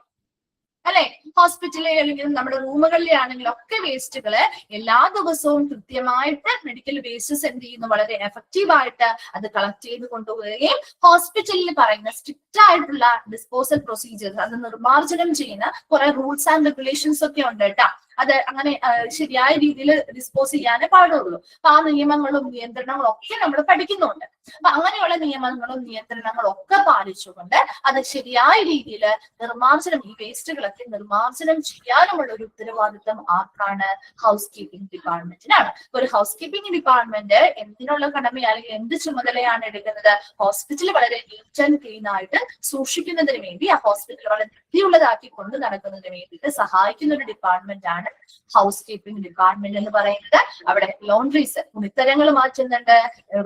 അല്ലെ? ഹോസ്പിറ്റലിൽ അല്ലെങ്കിൽ നമ്മുടെ റൂമുകളിലെ ആണെങ്കിലും ഒക്കെ വേസ്റ്റുകള് എല്ലാ ദിവസവും കൃത്യമായിട്ട് മെഡിക്കൽ വേസ്റ്റസ് എന്ത് ചെയ്യുന്നു, വളരെ എഫക്റ്റീവ് ആയിട്ട് അത് കളക്ട് ചെയ്ത് കൊണ്ടുപോവുകയും ഹോസ്പിറ്റലിൽ പറയുന്ന സ്ട്രിക്റ്റ് ആയിട്ടുള്ള ഡിസ്പോസൽ പ്രൊസീജിയേഴ്സ്, അത് നിർമ്മാർജ്ജനം ചെയ്യുന്ന കുറെ റൂൾസ് ആൻഡ് റെഗുലേഷൻസ് ഒക്കെ ഉണ്ട് കേട്ടോ. അത് അങ്ങനെ ശരിയായ രീതിയിൽ ഡിസ്പോസ് ചെയ്യാനേ പാടുള്ളൂ. അപ്പൊ ആ നിയമങ്ങളും നിയന്ത്രണങ്ങളും ഒക്കെ നമ്മൾ പഠിക്കുന്നുണ്ട്. അപ്പൊ അങ്ങനെയുള്ള നിയമങ്ങളും നിയന്ത്രണങ്ങളും ഒക്കെ പാലിച്ചുകൊണ്ട് അത് ശരിയായ രീതിയിൽ നിർമ്മാർജ്ജനം, ഈ വേസ്റ്റുകളൊക്കെ നിർമ്മാർജ്ജനം ചെയ്യാനുമുള്ള ഒരു ഉത്തരവാദിത്വം ആർക്കാണ്? ഹൗസ് കീപ്പിംഗ് ഡിപ്പാർട്ട്മെന്റിനാണ്. ഒരു ഹൗസ് കീപ്പിംഗ് ഡിപ്പാർട്ട്മെന്റ് എന്തിനുള്ള കടമ അല്ലെങ്കിൽ എന്ത് ചുമതലയാണ് എടുക്കുന്നത്? ഹോസ്പിറ്റൽ വളരെ നീറ്റ് ആൻഡ് ക്ലീൻ ആയിട്ട് സൂക്ഷിക്കുന്നതിന് വേണ്ടി, ആ ഹോസ്പിറ്റൽ വളരെ വൃത്തിയുള്ളതാക്കി കൊണ്ട് നടക്കുന്നതിന് വേണ്ടിയിട്ട് സഹായിക്കുന്ന ഒരു ഡിപ്പാർട്ട്മെന്റ് ആണ് ഹൗസ് കീപ്പിംഗ് ഡിപ്പാർട്ട്മെന്റ് എന്ന് പറയുന്നത്. അവിടെ ലോണ്ട്രീസ്, തുണിത്തരങ്ങൾ മാറ്റുന്നുണ്ട്,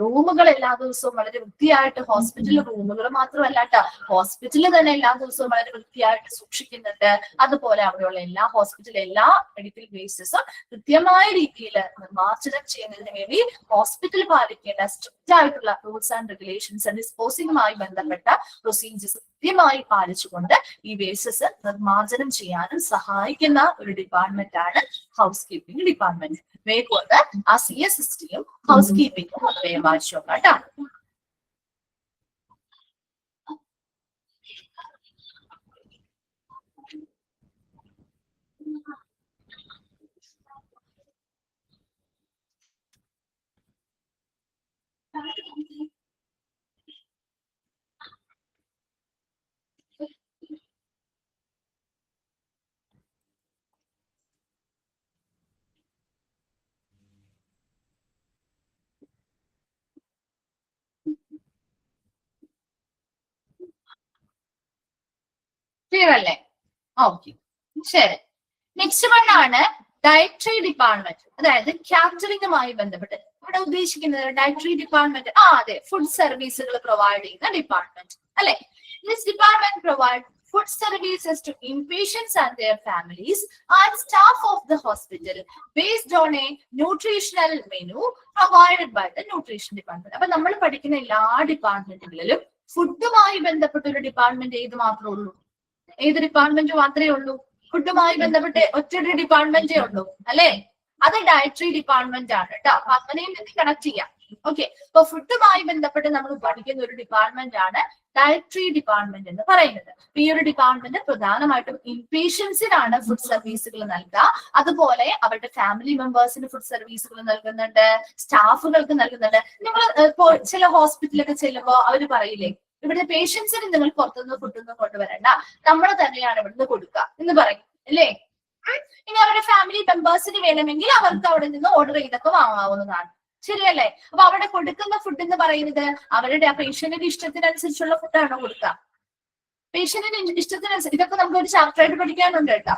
റൂമുകൾ എല്ലാ ദിവസവും വളരെ വൃത്തിയായിട്ട്, ഹോസ്പിറ്റൽ റൂമുകൾ മാത്രമല്ല കേട്ടോ, ഹോസ്പിറ്റലിൽ തന്നെ എല്ലാ ദിവസവും വളരെ വൃത്തിയായിട്ട് സൂക്ഷിക്കുന്നുണ്ട്. അതുപോലെ അവിടെയുള്ള എല്ലാ ഹോസ്പിറ്റലിലെ എല്ലാ മെഡിക്കൽ വേസ്റ്റസും കൃത്യമായ രീതിയിൽ നിർമ്മാർജ്ജനം ചെയ്യുന്നതിന് വേണ്ടി ഹോസ്പിറ്റൽ പാലിക്കേണ്ട സ്ട്രിക്റ്റ് ആയിട്ടുള്ള റൂൾസ് ആൻഡ് റെഗുലേഷൻസ്, ഡിസ്പോസിംഗുമായി ബന്ധപ്പെട്ട പ്രൊസീജിയേഴ്സ് കൃത്യമായി പാലിച്ചുകൊണ്ട് ഈ വേസ്റ്റസ് നിർമ്മാർജ്ജനം ചെയ്യാനും സഹായിക്കുന്ന ഒരു ഡിപ്പാർട്ട്മെന്റ് ആണ് ഹൗസ് കീപ്പിംഗ് ഡിപ്പാർട്ട്മെന്റ്. വേഗം ആ CSSTയും ഹൗസ് കീപ്പിംഗും വേഗം വായിച്ചു നോക്കാം കേട്ടോ. ക്ലിയർ അല്ലേ? ഓക്കെ, ശരി. നെക്സ്റ്റ് വൺ ആണ് ഡയറ്ററി ഡിപ്പാർട്ട്മെന്റ്, അതായത് കാറ്ററിംഗുമായി ബന്ധപ്പെട്ട്. ഇവിടെ ഉദ്ദേശിക്കുന്നത് ഡയറ്ററി ഡിപ്പാർട്ട്മെന്റ്, അതെ, ഫുഡ് സർവീസുകൾ പ്രൊവൈഡ് ചെയ്യുന്ന ഡിപ്പാർട്ട്മെന്റ് അല്ലെ. This department provide food services to inpatients and their families and staff of the hospital based on a nutritional menu provided by the nutrition department. അപ്പൊ നമ്മൾ പഠിക്കുന്ന എല്ലാ ഡിപ്പാർട്ട്മെന്റുകളിലും ഫുഡുമായി ബന്ധപ്പെട്ട ഒരു ഡിപ്പാർട്ട്മെന്റ് ഏത് മാത്രമേ ഉള്ളൂ? ഏത് ഡിപ്പാർട്ട്മെന്റ് മാത്രമേ ഉള്ളൂ? ഫുഡുമായി ബന്ധപ്പെട്ട് ഒറ്റൊരു ഡിപ്പാർട്ട്മെന്റേ ഉള്ളൂ അല്ലെ? അത് ഡയറ്ററി ഡിപ്പാർട്ട്മെന്റ് ആണ് കേട്ടോ. അപ്പൊ അങ്ങനെയും കണക്ട് ചെയ്യാം. ഓക്കെ, അപ്പൊ ഫുഡുമായി ബന്ധപ്പെട്ട് നമ്മൾ പഠിക്കുന്ന ഒരു ഡിപ്പാർട്ട്മെന്റ് ആണ് ഡയറ്ററി ഡിപ്പാർട്ട്മെന്റ് എന്ന് പറയുന്നത്. ഈ ഒരു ഡിപ്പാർട്ട്മെന്റ് പ്രധാനമായിട്ടും ഇൻപേഷ്യൻസിനാണ് ഫുഡ് സർവീസുകൾ നൽകുക. അതുപോലെ അവരുടെ ഫാമിലി മെമ്പേഴ്സിന് ഫുഡ് സർവീസുകൾ നൽകുന്നുണ്ട്, സ്റ്റാഫുകൾക്ക് നൽകുന്നുണ്ട്. നിങ്ങൾ ഇപ്പോൾ ചില ഹോസ്പിറ്റലൊക്കെ ചെല്ലുമ്പോൾ അവർ പറയില്ലേ, ഇവിടെ പേഷ്യൻസിന് നിങ്ങൾ പുറത്തുനിന്ന് ഫുഡൊന്നും കൊണ്ടുവരണ്ട, നമ്മൾ തന്നെയാണ് ഇവിടുന്ന് കൊടുക്കുക എന്ന് പറയും അല്ലേ? ഇനി അവരുടെ ഫാമിലി മെമ്പേഴ്സിന് വേണമെങ്കിൽ അവർക്ക് അവിടെ നിന്ന് ഓർഡർ ചെയ്തൊക്കെ വാങ്ങാവുന്നതാണ്. ശരിയല്ലേ? അപ്പൊ അവിടെ കൊടുക്കുന്ന ഫുഡ് എന്ന് പറയുന്നത് അവരുടെ ആ പേഷ്യന്റിന്റെ ഇഷ്ടത്തിനനുസരിച്ചുള്ള ഫുഡാണോ കൊടുക്കുക? പേഷ്യന്റിന്റെ ഇഷ്ടത്തിനനുസരിച്ച്, ഇതൊക്കെ നമുക്ക് ഒരു ചാപ്റ്ററായിട്ട് പഠിക്കാനുണ്ട് കേട്ടോ.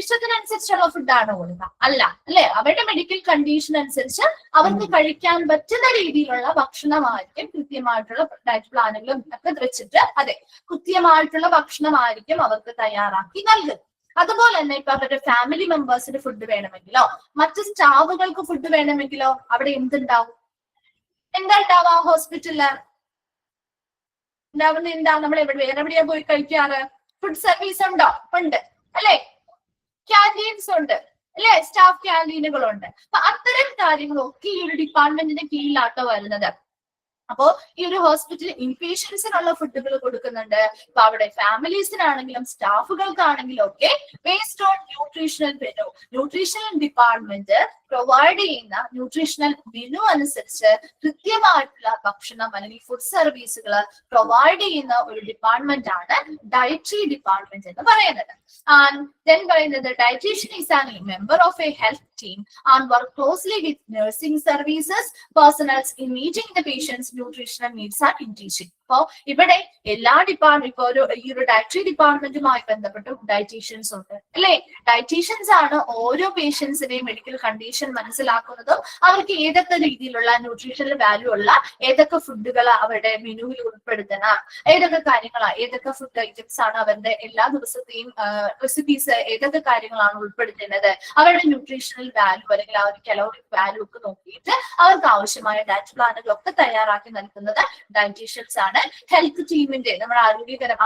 ഇഷ്ടത്തിനനുസരിച്ചുള്ള ഫുഡാണോ കൊടുക്കുക? അല്ല, അല്ലെ? അവരുടെ മെഡിക്കൽ കണ്ടീഷൻ അനുസരിച്ച് അവർക്ക് കഴിക്കാൻ പറ്റുന്ന രീതിയിലുള്ള ഭക്ഷണമായിരിക്കും, കൃത്യമായിട്ടുള്ള ഡയറ്റ് പ്ലാനുകളും ഒക്കെ വെച്ചിട്ട്, അതെ, കൃത്യമായിട്ടുള്ള ഭക്ഷണമായിരിക്കും അവർക്ക് തയ്യാറാക്കി നൽകുന്നത്. അതുപോലെ തന്നെ ഇപ്പൊ അവരുടെ ഫാമിലി മെമ്പേഴ്സിന് ഫുഡ് വേണമെങ്കിലോ മറ്റ് സ്റ്റാഫുകൾക്ക് ഫുഡ് വേണമെങ്കിലോ അവിടെ എന്തുണ്ടാവും? എന്താ ഉണ്ടാവുക? ഹോസ്പിറ്റലില് ഉണ്ടാവുന്ന എന്താ? നമ്മൾ വേറെ എവിടെയാ പോയി കഴിക്കാറ്? ഫുഡ് സർവീസ് ഉണ്ടോ? ഉണ്ട് അല്ലെ? ക്യാൻറ്റീൻസ് ഉണ്ട് അല്ലെ? സ്റ്റാഫ് ക്യാൻറ്റീനുകളുണ്ട്. അപ്പൊ അത്തരം കാര്യങ്ങളൊക്കെ ഈ ഒരു ഡിപ്പാർട്ട്മെന്റിന്റെ കീഴിലാട്ടോ വരുന്നത്. അപ്പോ ഈ ഒരു ഹോസ്പിറ്റലിൽ ഇൻപേഷ്യൻസിനുള്ള ഫുഡുകൾ കൊടുക്കുന്നുണ്ട്. ഇപ്പൊ അവിടെ ഫാമിലീസിനാണെങ്കിലും സ്റ്റാഫുകൾക്കാണെങ്കിലും ഒക്കെ based on nutritional menu, nutritional department provide ചെയ്യുന്ന ന്യൂട്രീഷണൽ മെനു അനുസരിച്ച് കൃത്യമായിട്ടുള്ള ഭക്ഷണം അല്ലെങ്കിൽ ഫുഡ് സർവീസുകൾ പ്രൊവൈഡ് ചെയ്യുന്ന ഒരു ഡിപ്പാർട്ട്മെന്റ് ആണ് ഡയറ്ററി ഡിപ്പാർട്ട്മെന്റ് എന്ന് പറയുന്നത്. Then പറയുന്നത് dietitian is a member of a health team and work closely with nursing services personnel in meeting the patient's nutritional needs and in teaching. അപ്പോ ഇവിടെ എല്ലാ ഇപ്പൊ ഈ ഒരു ഡയറ്ററി ഡിപ്പാർട്ട്മെന്റുമായി ബന്ധപ്പെട്ടും ഡയറ്റീഷ്യൻസ് ഉണ്ട് അല്ലെ. ഡയറ്റീഷ്യൻസ് ആണ് ഓരോ പേഷ്യൻസിന്റെയും മെഡിക്കൽ കണ്ടീഷൻ മനസ്സിലാക്കുന്നതും അവർക്ക് ഏതൊക്കെ രീതിയിലുള്ള ന്യൂട്രീഷണൽ വാല്യൂ ഉള്ള ഏതൊക്കെ ഫുഡുകൾ അവരുടെ മെനുവിൽ ഉൾപ്പെടുത്തണം, ഏതൊക്കെ കാര്യങ്ങളാണ്, ഏതൊക്കെ ഫുഡ് ഐറ്റംസ് ആണ് അവരുടെ എല്ലാ ദിവസത്തെയും റെസിപ്പീസ്, ഏതൊക്കെ കാര്യങ്ങളാണ് ഉൾപ്പെടുത്തേണ്ടത്, അവരുടെ ന്യൂട്രീഷണൽ വാല്യൂ അല്ലെങ്കിൽ ആ ഒരു കലോറിക് വാല്യൂ ഒക്കെ നോക്കിയിട്ട് അവർക്ക് ആവശ്യമായ ഡയറ്റ് പ്ലാനുകളൊക്കെ തയ്യാറാക്കി നൽകുന്നത് ഡയറ്റീഷ്യൻസ് ആണ്. ഹെൽത്ത് ടീമിന്റെ നമ്മുടെ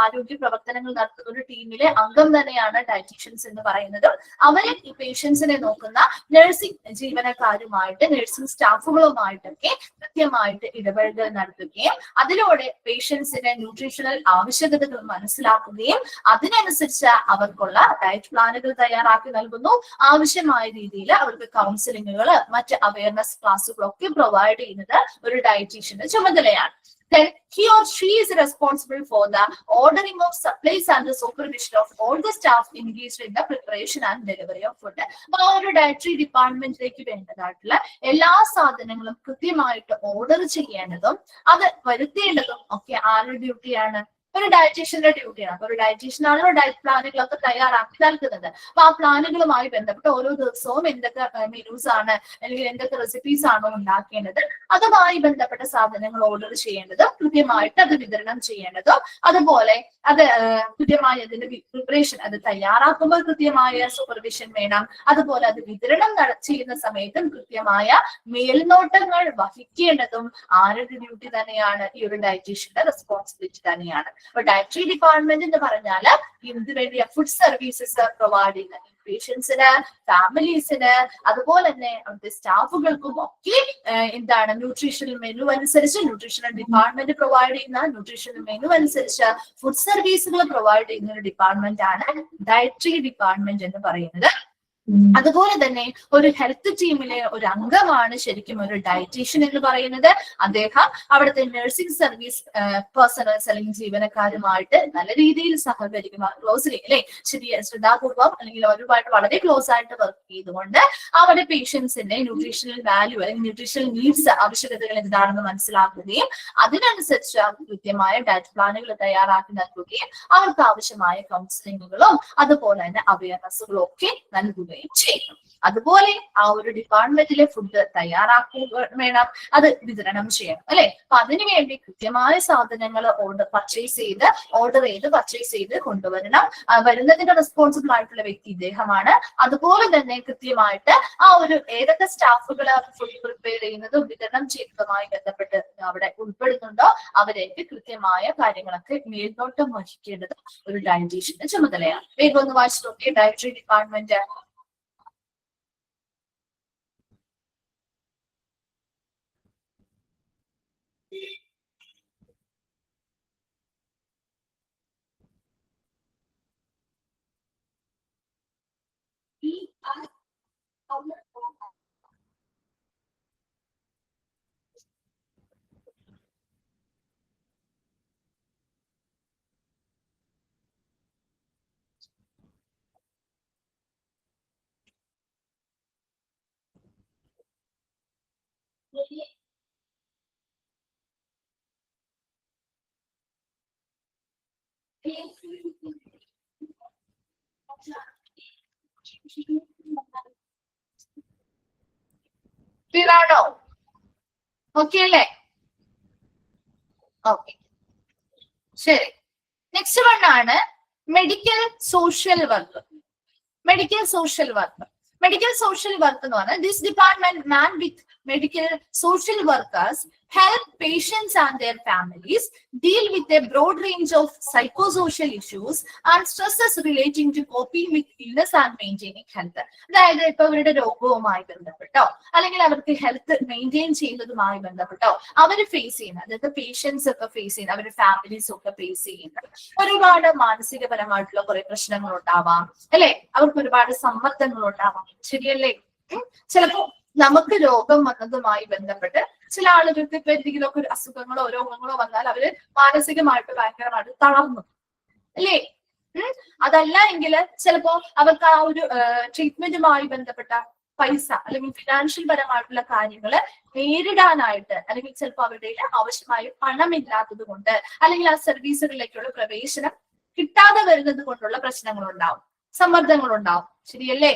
ആരോഗ്യ പ്രവർത്തനങ്ങൾ നടത്തുന്ന ഒരു ടീമിലെ അംഗം തന്നെയാണ് ഡയറ്റീഷ്യൻസ് എന്ന് പറയുന്നത്. അവരെ ഈ പേഷ്യൻസിനെ നോക്കുന്ന നഴ്സിംഗ് ജീവനക്കാരുമായിട്ട്, നഴ്സിംഗ് സ്റ്റാഫുകളുമായിട്ടൊക്കെ കൃത്യമായിട്ട് ഇടപെടൽ നടത്തുകയും അതിലൂടെ പേഷ്യൻസിന്റെ ന്യൂട്രീഷണൽ ആവശ്യകതകൾ മനസ്സിലാക്കുകയും അതിനനുസരിച്ച് അവർക്കുള്ള ഡയറ്റ് പ്ലാനുകൾ തയ്യാറാക്കി നൽകുന്നു. ആവശ്യമായ രീതിയിൽ അവർക്ക് കൗൺസിലിങ്ങുകൾ, മറ്റ് അവയർനെസ് ക്ലാസ്സുകളൊക്കെ പ്രൊവൈഡ് ചെയ്യുന്നത് ഒരു ഡയറ്റീഷ്യന്റെ ചുമതലയാണ്. Then he or she is responsible for the ordering of supplies and the supervision of all the staff engaged in the preparation and delivery of food. അപ്പൊ ആ ഒരു ഡയറ്ററി ഡിപ്പാർട്ട്മെന്റിലേക്ക് വേണ്ടതായിട്ടുള്ള എല്ലാ സാധനങ്ങളും കൃത്യമായിട്ട് ഓർഡർ ചെയ്യേണ്ടതും അത് വരുത്തേണ്ടതും ഒക്കെ ആരുടെ ഡ്യൂട്ടിയാണ്? ഒരു ഡയറ്റീഷ്യന്റെ ഡ്യൂട്ടിയാണ്. അപ്പൊ ഒരു ഡയറ്റീഷ്യനാണല്ലോ ഡയറ്റ് പ്ലാനുകളൊക്കെ തയ്യാറാക്കി നൽകുന്നത്. അപ്പൊ ആ പ്ലാനുകളുമായി ബന്ധപ്പെട്ട് ഓരോ ദിവസവും എന്തൊക്കെ മെനൂസ് ആണ് അല്ലെങ്കിൽ എന്തൊക്കെ റെസിപ്പീസ് ആണോ ഉണ്ടാക്കേണ്ടത്, അതുമായി ബന്ധപ്പെട്ട സാധനങ്ങൾ ഓർഡർ ചെയ്യേണ്ടതും കൃത്യമായിട്ട് അത് വിതരണം ചെയ്യേണ്ടതും, അതുപോലെ അത് കൃത്യമായി അതിന്റെ പ്രിപ്പറേഷൻ, അത് തയ്യാറാക്കുമ്പോൾ കൃത്യമായ സൂപ്പർവിഷൻ വേണം. അതുപോലെ അത് വിതരണം ചെയ്യുന്ന സമയത്തും കൃത്യമായ മേൽനോട്ടങ്ങൾ വഹിക്കേണ്ടതും ആരുടെ ഡ്യൂട്ടി തന്നെയാണ്? ഈ ഒരു ഡയറ്റീഷ്യന്റെ റെസ്പോൺസിബിലിറ്റി തന്നെയാണ്. അപ്പൊ ഡയറ്ററി ഡിപ്പാർട്ട്മെന്റ് എന്ന് പറഞ്ഞാല് എന്ത് വേണ്ടിയ ഫുഡ് സർവീസസ് പ്രൊവൈഡ് ചെയ്യുന്ന പേഷ്യൻസിന്, ഫാമിലീസിന്, അതുപോലെ തന്നെ അവിടുത്തെ സ്റ്റാഫുകൾക്കും ഒക്കെ എന്താണ് ന്യൂട്രീഷണൽ മെനു അനുസരിച്ച്, ന്യൂട്രീഷണൽ ഡിപ്പാർട്ട്മെന്റ് പ്രൊവൈഡ് ചെയ്യുന്ന ന്യൂട്രീഷണൽ മെനു അനുസരിച്ച് ഫുഡ് സർവീസുകൾ പ്രൊവൈഡ് ചെയ്യുന്ന ഒരു ഡിപ്പാർട്ട്മെന്റ് ആണ് ഡയറ്ററി ഡിപ്പാർട്ട്മെന്റ് എന്ന് പറയുന്നത്. അതുപോലെ തന്നെ ഒരു ഹെൽത്ത് ടീമിലെ ഒരു അംഗമാണ് ശരിക്കും ഒരു ഡയറ്റീഷ്യൻ എന്ന് പറയുന്നത്. അദ്ദേഹം അവിടുത്തെ നഴ്സിംഗ് സർവീസ് പേഴ്സണൽസ് അല്ലെങ്കിൽ ജീവനക്കാരുമായിട്ട് നല്ല രീതിയിൽ സഹകരിക്കും, ക്ലോസ്ലി അല്ലെ, ശ്രദ്ധാപൂർവം അല്ലെങ്കിൽ അവരുമായിട്ട് വളരെ ക്ലോസ് ആയിട്ട് വർക്ക് ചെയ്തുകൊണ്ട് അവരുടെ പേഷ്യൻസിന്റെ ന്യൂട്രീഷണൽ വാല്യൂ അല്ലെങ്കിൽ ന്യൂട്രീഷണൽ നീഡ്സ്, ആവശ്യകതകൾ എന്താണെന്ന് മനസ്സിലാക്കുകയും അതിനനുസരിച്ച് കൃത്യമായ ഡയറ്റ് പ്ലാനുകൾ തയ്യാറാക്കി നൽകുകയും അവർക്ക് ആവശ്യമായ കൗൺസിലിങ്ങുകളും അതുപോലെ തന്നെ അവയർനെസ്സുകളും ഒക്കെ നൽകുകയും ചെയ്യണം. അതുപോലെ ആ ഒരു ഡിപ്പാർട്ട്മെന്റിലെ ഫുഡ് തയ്യാറാക്കുക വേണം, അത് വിതരണം ചെയ്യണം അല്ലെ. അപ്പൊ അതിനുവേണ്ടി കൃത്യമായ സാധനങ്ങൾ ഓർഡർ ചെയ്ത് പർച്ചേസ് ചെയ്ത് കൊണ്ടുവരണം. വരുന്നതിന്റെ റെസ്പോൺസിബിൾ ആയിട്ടുള്ള വ്യക്തി ഇദ്ദേഹമാണ്. അതുപോലെ തന്നെ കൃത്യമായിട്ട് ആ ഒരു ഏതൊക്കെ സ്റ്റാഫുകൾ ഫുഡ് പ്രിപ്പയർ ചെയ്യുന്നതും വിതരണം ചെയ്യുന്നതുമായി ബന്ധപ്പെട്ട് അവിടെ ഉൾപ്പെടുന്നുണ്ടോ അവരേക്ക് കൃത്യമായ കാര്യങ്ങളൊക്കെ മേൽനോട്ടം വഹിക്കേണ്ടത് ഒരു ഡയറ്റീഷ്യന്റെ ചുമതലയാണ്. വേഗം ഒന്ന് വായിച്ചു നോക്കിയ ഡയറ്ററി ഡിപ്പാർട്ട്മെന്റ്. ാണോ? ഓക്കെ അല്ലേ? ഓക്കെ, ശരി. നെക്സ്റ്റ് വൺ ആണ് medical social work. Medical social work എന്ന് പറഞ്ഞാൽ this department man with medical social workers help patients and their families deal with a broad range of psychosocial issues and stresses relating to coping with illness and maintaining health. അതായത് ഇപ്പൊ അവരുടെ രോഗവുമായി ബന്ധപ്പെട്ടോ അല്ലെങ്കിൽ അവർക്ക് ഹെൽത്ത് മെയിൻറ്റെയിൻ ചെയ്യുന്നതുമായി ബന്ധപ്പെട്ടോ അവർ ഫേസ് ചെയ്യുന്ന, അതായത് പേഷ്യൻസ് ഒക്കെ ഫേസ് ചെയ്യുന്ന, അവരുടെ ഫാമിലീസ് ഒക്കെ ഫേസ് ചെയ്യുന്ന ഒരുപാട് മാനസികപരമായിട്ടുള്ള കുറെ പ്രശ്നങ്ങൾ ഉണ്ടാവാം അല്ലെ. അവർക്ക് ഒരുപാട് സമ്മർദ്ദങ്ങൾ ഉണ്ടാവാം, ശരിയല്ലേ? ചിലപ്പോ നമുക്ക് രോഗം വന്നതുമായി ബന്ധപ്പെട്ട് ചില ആളുകൾക്ക് ഇപ്പൊ എന്തെങ്കിലുമൊക്കെ ഒരു അസുഖങ്ങളോ രോഗങ്ങളോ വന്നാൽ അവര് മാനസികമായിട്ട് ഭയങ്കരമായിട്ട് തളർന്നു അല്ലേ. അതല്ല എങ്കിൽ ചിലപ്പോ അവർക്ക് ആ ഒരു ട്രീറ്റ്മെന്റുമായി ബന്ധപ്പെട്ട പൈസ അല്ലെങ്കിൽ ഫിനാൻഷ്യൽ പരമായിട്ടുള്ള കാര്യങ്ങൾ നേരിടാനായിട്ട്, അല്ലെങ്കിൽ ചിലപ്പോൾ അവരുടെ ആവശ്യമായ പണമില്ലാത്തത് കൊണ്ട്, അല്ലെങ്കിൽ ആ സർവീസുകളിലേക്കുള്ള പ്രവേശനം കിട്ടാതെ വരുന്നത് കൊണ്ടുള്ള പ്രശ്നങ്ങൾ ഉണ്ടാവും, സമ്മർദ്ദങ്ങൾ ഉണ്ടാവും. ശരിയല്ലേ?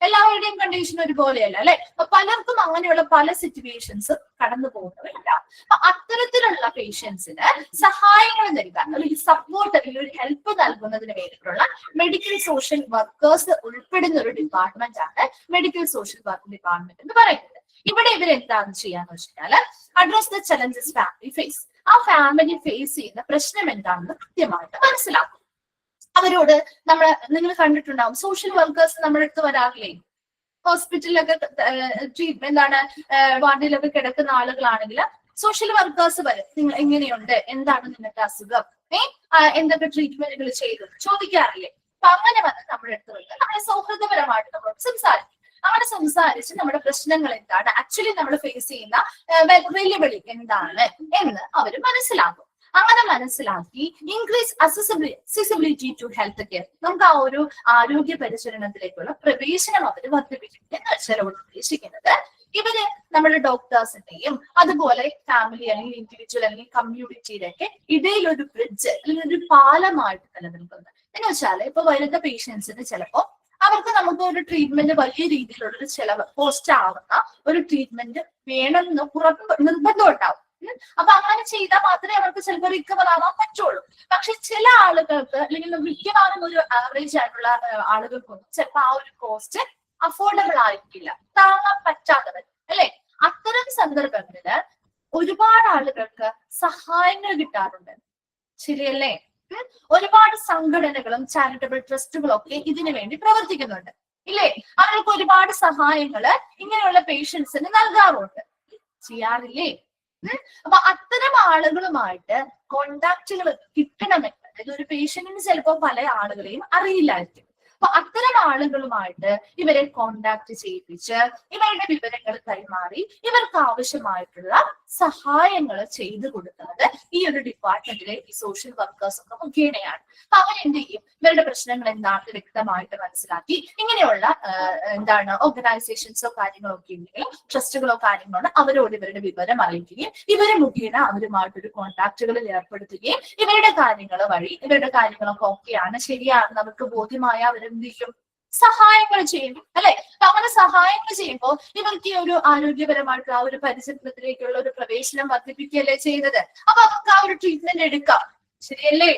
എല്ലാവരുടെയും കണ്ടീഷൻ ഒരുപോലെയല്ല അല്ലെ. അപ്പൊ പലർക്കും അങ്ങനെയുള്ള പല സിറ്റുവേഷൻസ് കടന്നു പോകുന്നവരുണ്ടാവും. അപ്പൊ അത്തരത്തിലുള്ള പേഷ്യൻസിന് സഹായങ്ങൾ നൽകാൻ, അല്ലെങ്കിൽ സപ്പോർട്ട്, അല്ലെങ്കിൽ ഒരു ഹെൽപ്പ് നൽകുന്നതിന് വേണ്ടിയിട്ടുള്ള മെഡിക്കൽ സോഷ്യൽ വർക്കേഴ്സ് ഉൾപ്പെടുന്ന ഒരു ഡിപ്പാർട്ട്മെന്റ് ആണ് മെഡിക്കൽ സോഷ്യൽ വർക്ക് ഡിപ്പാർട്ട്മെന്റ് എന്ന് പറയുന്നത്. ഇവിടെ ഇവരെന്താണ് ചെയ്യാന്ന് വെച്ചാൽ address the challenges family face. ആ ഫാമിലി ഫേസ് ചെയ്യുന്ന പ്രശ്നം എന്താണെന്ന് കൃത്യമായിട്ട് മനസ്സിലാക്കും. അവരോട് നിങ്ങൾ കണ്ടിട്ടുണ്ടാവും, സോഷ്യൽ വർക്കേഴ്സ് നമ്മുടെ അടുത്ത് വരാറില്ലേ? ഹോസ്പിറ്റലിലൊക്കെ എന്താണ് വാർഡിലൊക്കെ കിടക്കുന്ന ആളുകളാണെങ്കിൽ സോഷ്യൽ വർക്കേഴ്സ് വരും. നിങ്ങൾ എങ്ങനെയുണ്ട്, എന്താണ് നിങ്ങൾക്ക് അസുഖം, എന്തൊക്കെ ട്രീറ്റ്മെന്റുകൾ ചെയ്തു ചോദിക്കാറില്ലേ? അപ്പൊ അങ്ങനെ വന്ന് നമ്മുടെ അടുത്ത് വന്ന് നമ്മളെ സൗഹൃദപരമായിട്ട് നമ്മളോട് സംസാരിക്കും. അങ്ങനെ സംസാരിച്ച് നമ്മുടെ പ്രശ്നങ്ങൾ എന്താണ്, ആക്ച്വലി നമ്മൾ ഫേസ് ചെയ്യുന്ന വെല്ലുവിളി എന്താണ് എന്ന് അവർ മനസ്സിലാക്കും. അങ്ങനെ മനസ്സിലാക്കി increase accessibility to health care, നമുക്ക് ആ ഒരു ആരോഗ്യ പരിചരണത്തിലേക്കുള്ള പ്രവേശനം അവർ വർദ്ധിപ്പിക്കും എന്ന് വെച്ചാൽ ഉദ്ദേശിക്കുന്നത് ഇവര് നമ്മുടെ ഡോക്ടേഴ്സിന്റെയും അതുപോലെ ഫാമിലി അല്ലെങ്കിൽ ഇൻഡിവിജ്വൽ അല്ലെങ്കിൽ കമ്മ്യൂണിറ്റിയിലൊക്കെ ഇടയിൽ ഒരു ബ്രിഡ്ജ് അല്ലെങ്കിൽ ഒരു പാലമായിട്ട് നിലനിൽക്കുന്നത്. എന്ന് വെച്ചാൽ ഇപ്പൊ വരുന്ന പേഷ്യൻസിന് ചിലപ്പോ അവർക്ക് നമുക്ക് ഒരു ട്രീറ്റ്മെന്റ് വലിയ രീതിയിലുള്ള ഒരു ചെലവ് കോസ്റ്റ് ആവുന്ന ഒരു ട്രീറ്റ്മെന്റ് വേണമെന്ന് നിർബന്ധം ഉണ്ടാവും. അപ്പൊ അങ്ങനെ ചെയ്താൽ മാത്രമേ അവർക്ക് ചിലപ്പോൾ റിക്കവർ ആവാൻ പറ്റുള്ളൂ. പക്ഷെ ചില ആളുകൾക്ക്, അല്ലെങ്കിൽ മിക്കവാറും ഒരു ആവറേജ് ആയിട്ടുള്ള ആളുകൾക്കൊന്നും ചിലപ്പോൾ ആ ഒരു കോസ്റ്റ് അഫോർഡബിൾ ആയിരിക്കില്ല, താങ്ങാൻ പറ്റാത്തവർ അല്ലെ. അത്തരം സന്ദർഭങ്ങളില് ഒരുപാട് ആളുകൾക്ക് സഹായങ്ങൾ കിട്ടാറുണ്ട്. ശരിയല്ലേ? ഒരുപാട് സംഘടനകളും ചാരിറ്റബിൾ ട്രസ്റ്റുകളും ഒക്കെ ഇതിനു വേണ്ടി പ്രവർത്തിക്കുന്നുണ്ട് ഇല്ലേ? അവർക്ക് ഒരുപാട് സഹായങ്ങള് ഇങ്ങനെയുള്ള പേഷ്യൻസിന് നൽകാറുണ്ട്, ചെയ്യാറില്ലേ? അപ്പൊ അത്തരം ആളുകളുമായിട്ട് കോണ്ടാക്റ്റുകൾ കിട്ടണമെങ്കിൽ, അതായത് ഒരു പേഷ്യന്റിന് ചിലപ്പോൾ പല ആളുകളെയും അറിയില്ലായിരിക്കും. അപ്പൊ അത്തരം ആളുകളുമായിട്ട് ഇവരെ കോണ്ടാക്ട് ചെയ്യിപ്പിച്ച് ഇവരുടെ വിവരങ്ങൾ കൈമാറി ഇവർക്ക് ആവശ്യമായിട്ടുള്ള സഹായങ്ങൾ ചെയ്തു കൊടുക്കുന്നത് ഈ ഒരു ഡിപ്പാർട്ട്മെന്റിലെ ഈ സോഷ്യൽ വർക്കേഴ്സ് ഒക്കെ മുഖേനയാണ്. അപ്പൊ അവരെന്ത് ചെയ്യും, ഇവരുടെ പ്രശ്നങ്ങൾ എന്താണെന്ന് വ്യക്തമായിട്ട് മനസ്സിലാക്കി ഇങ്ങനെയുള്ള ഓർഗനൈസേഷൻസോ കാര്യങ്ങളോ ഒക്കെ ഉണ്ടെങ്കിൽ, ട്രസ്റ്റുകളോ കാര്യങ്ങളോ അവരോട് ഇവരുടെ വിവരം അറിയിക്കുകയും ഇവരെ മുഖേന അവരുമായിട്ടൊരു കോണ്ടാക്റ്റുകളിൽ ഏർപ്പെടുത്തുകയും ഇവരുടെ കാര്യങ്ങൾ വഴി ഇവരുടെ കാര്യങ്ങളൊക്കെ ഓക്കെയാണ്, ശരിയാണെന്ന് അവർക്ക് ബോധ്യമായ അവരെന്ത് ചെയ്യും, സഹായങ്ങൾ ചെയ്യും അല്ലെ. അങ്ങനെ സഹായങ്ങൾ ചെയ്യുമ്പോൾ ഇവർക്ക് ഈ ഒരു ആരോഗ്യപരമായിട്ടുള്ള ആ ഒരു പരിചരണത്തിലേക്കുള്ള ഒരു പ്രവേശനം വർദ്ധിപ്പിക്കുകയല്ലേ ചെയ്യുന്നത്. അപ്പൊ അവർക്ക് ആ ഒരു ട്രീറ്റ്മെന്റ് എടുക്കാം. ശരിയല്ലേ?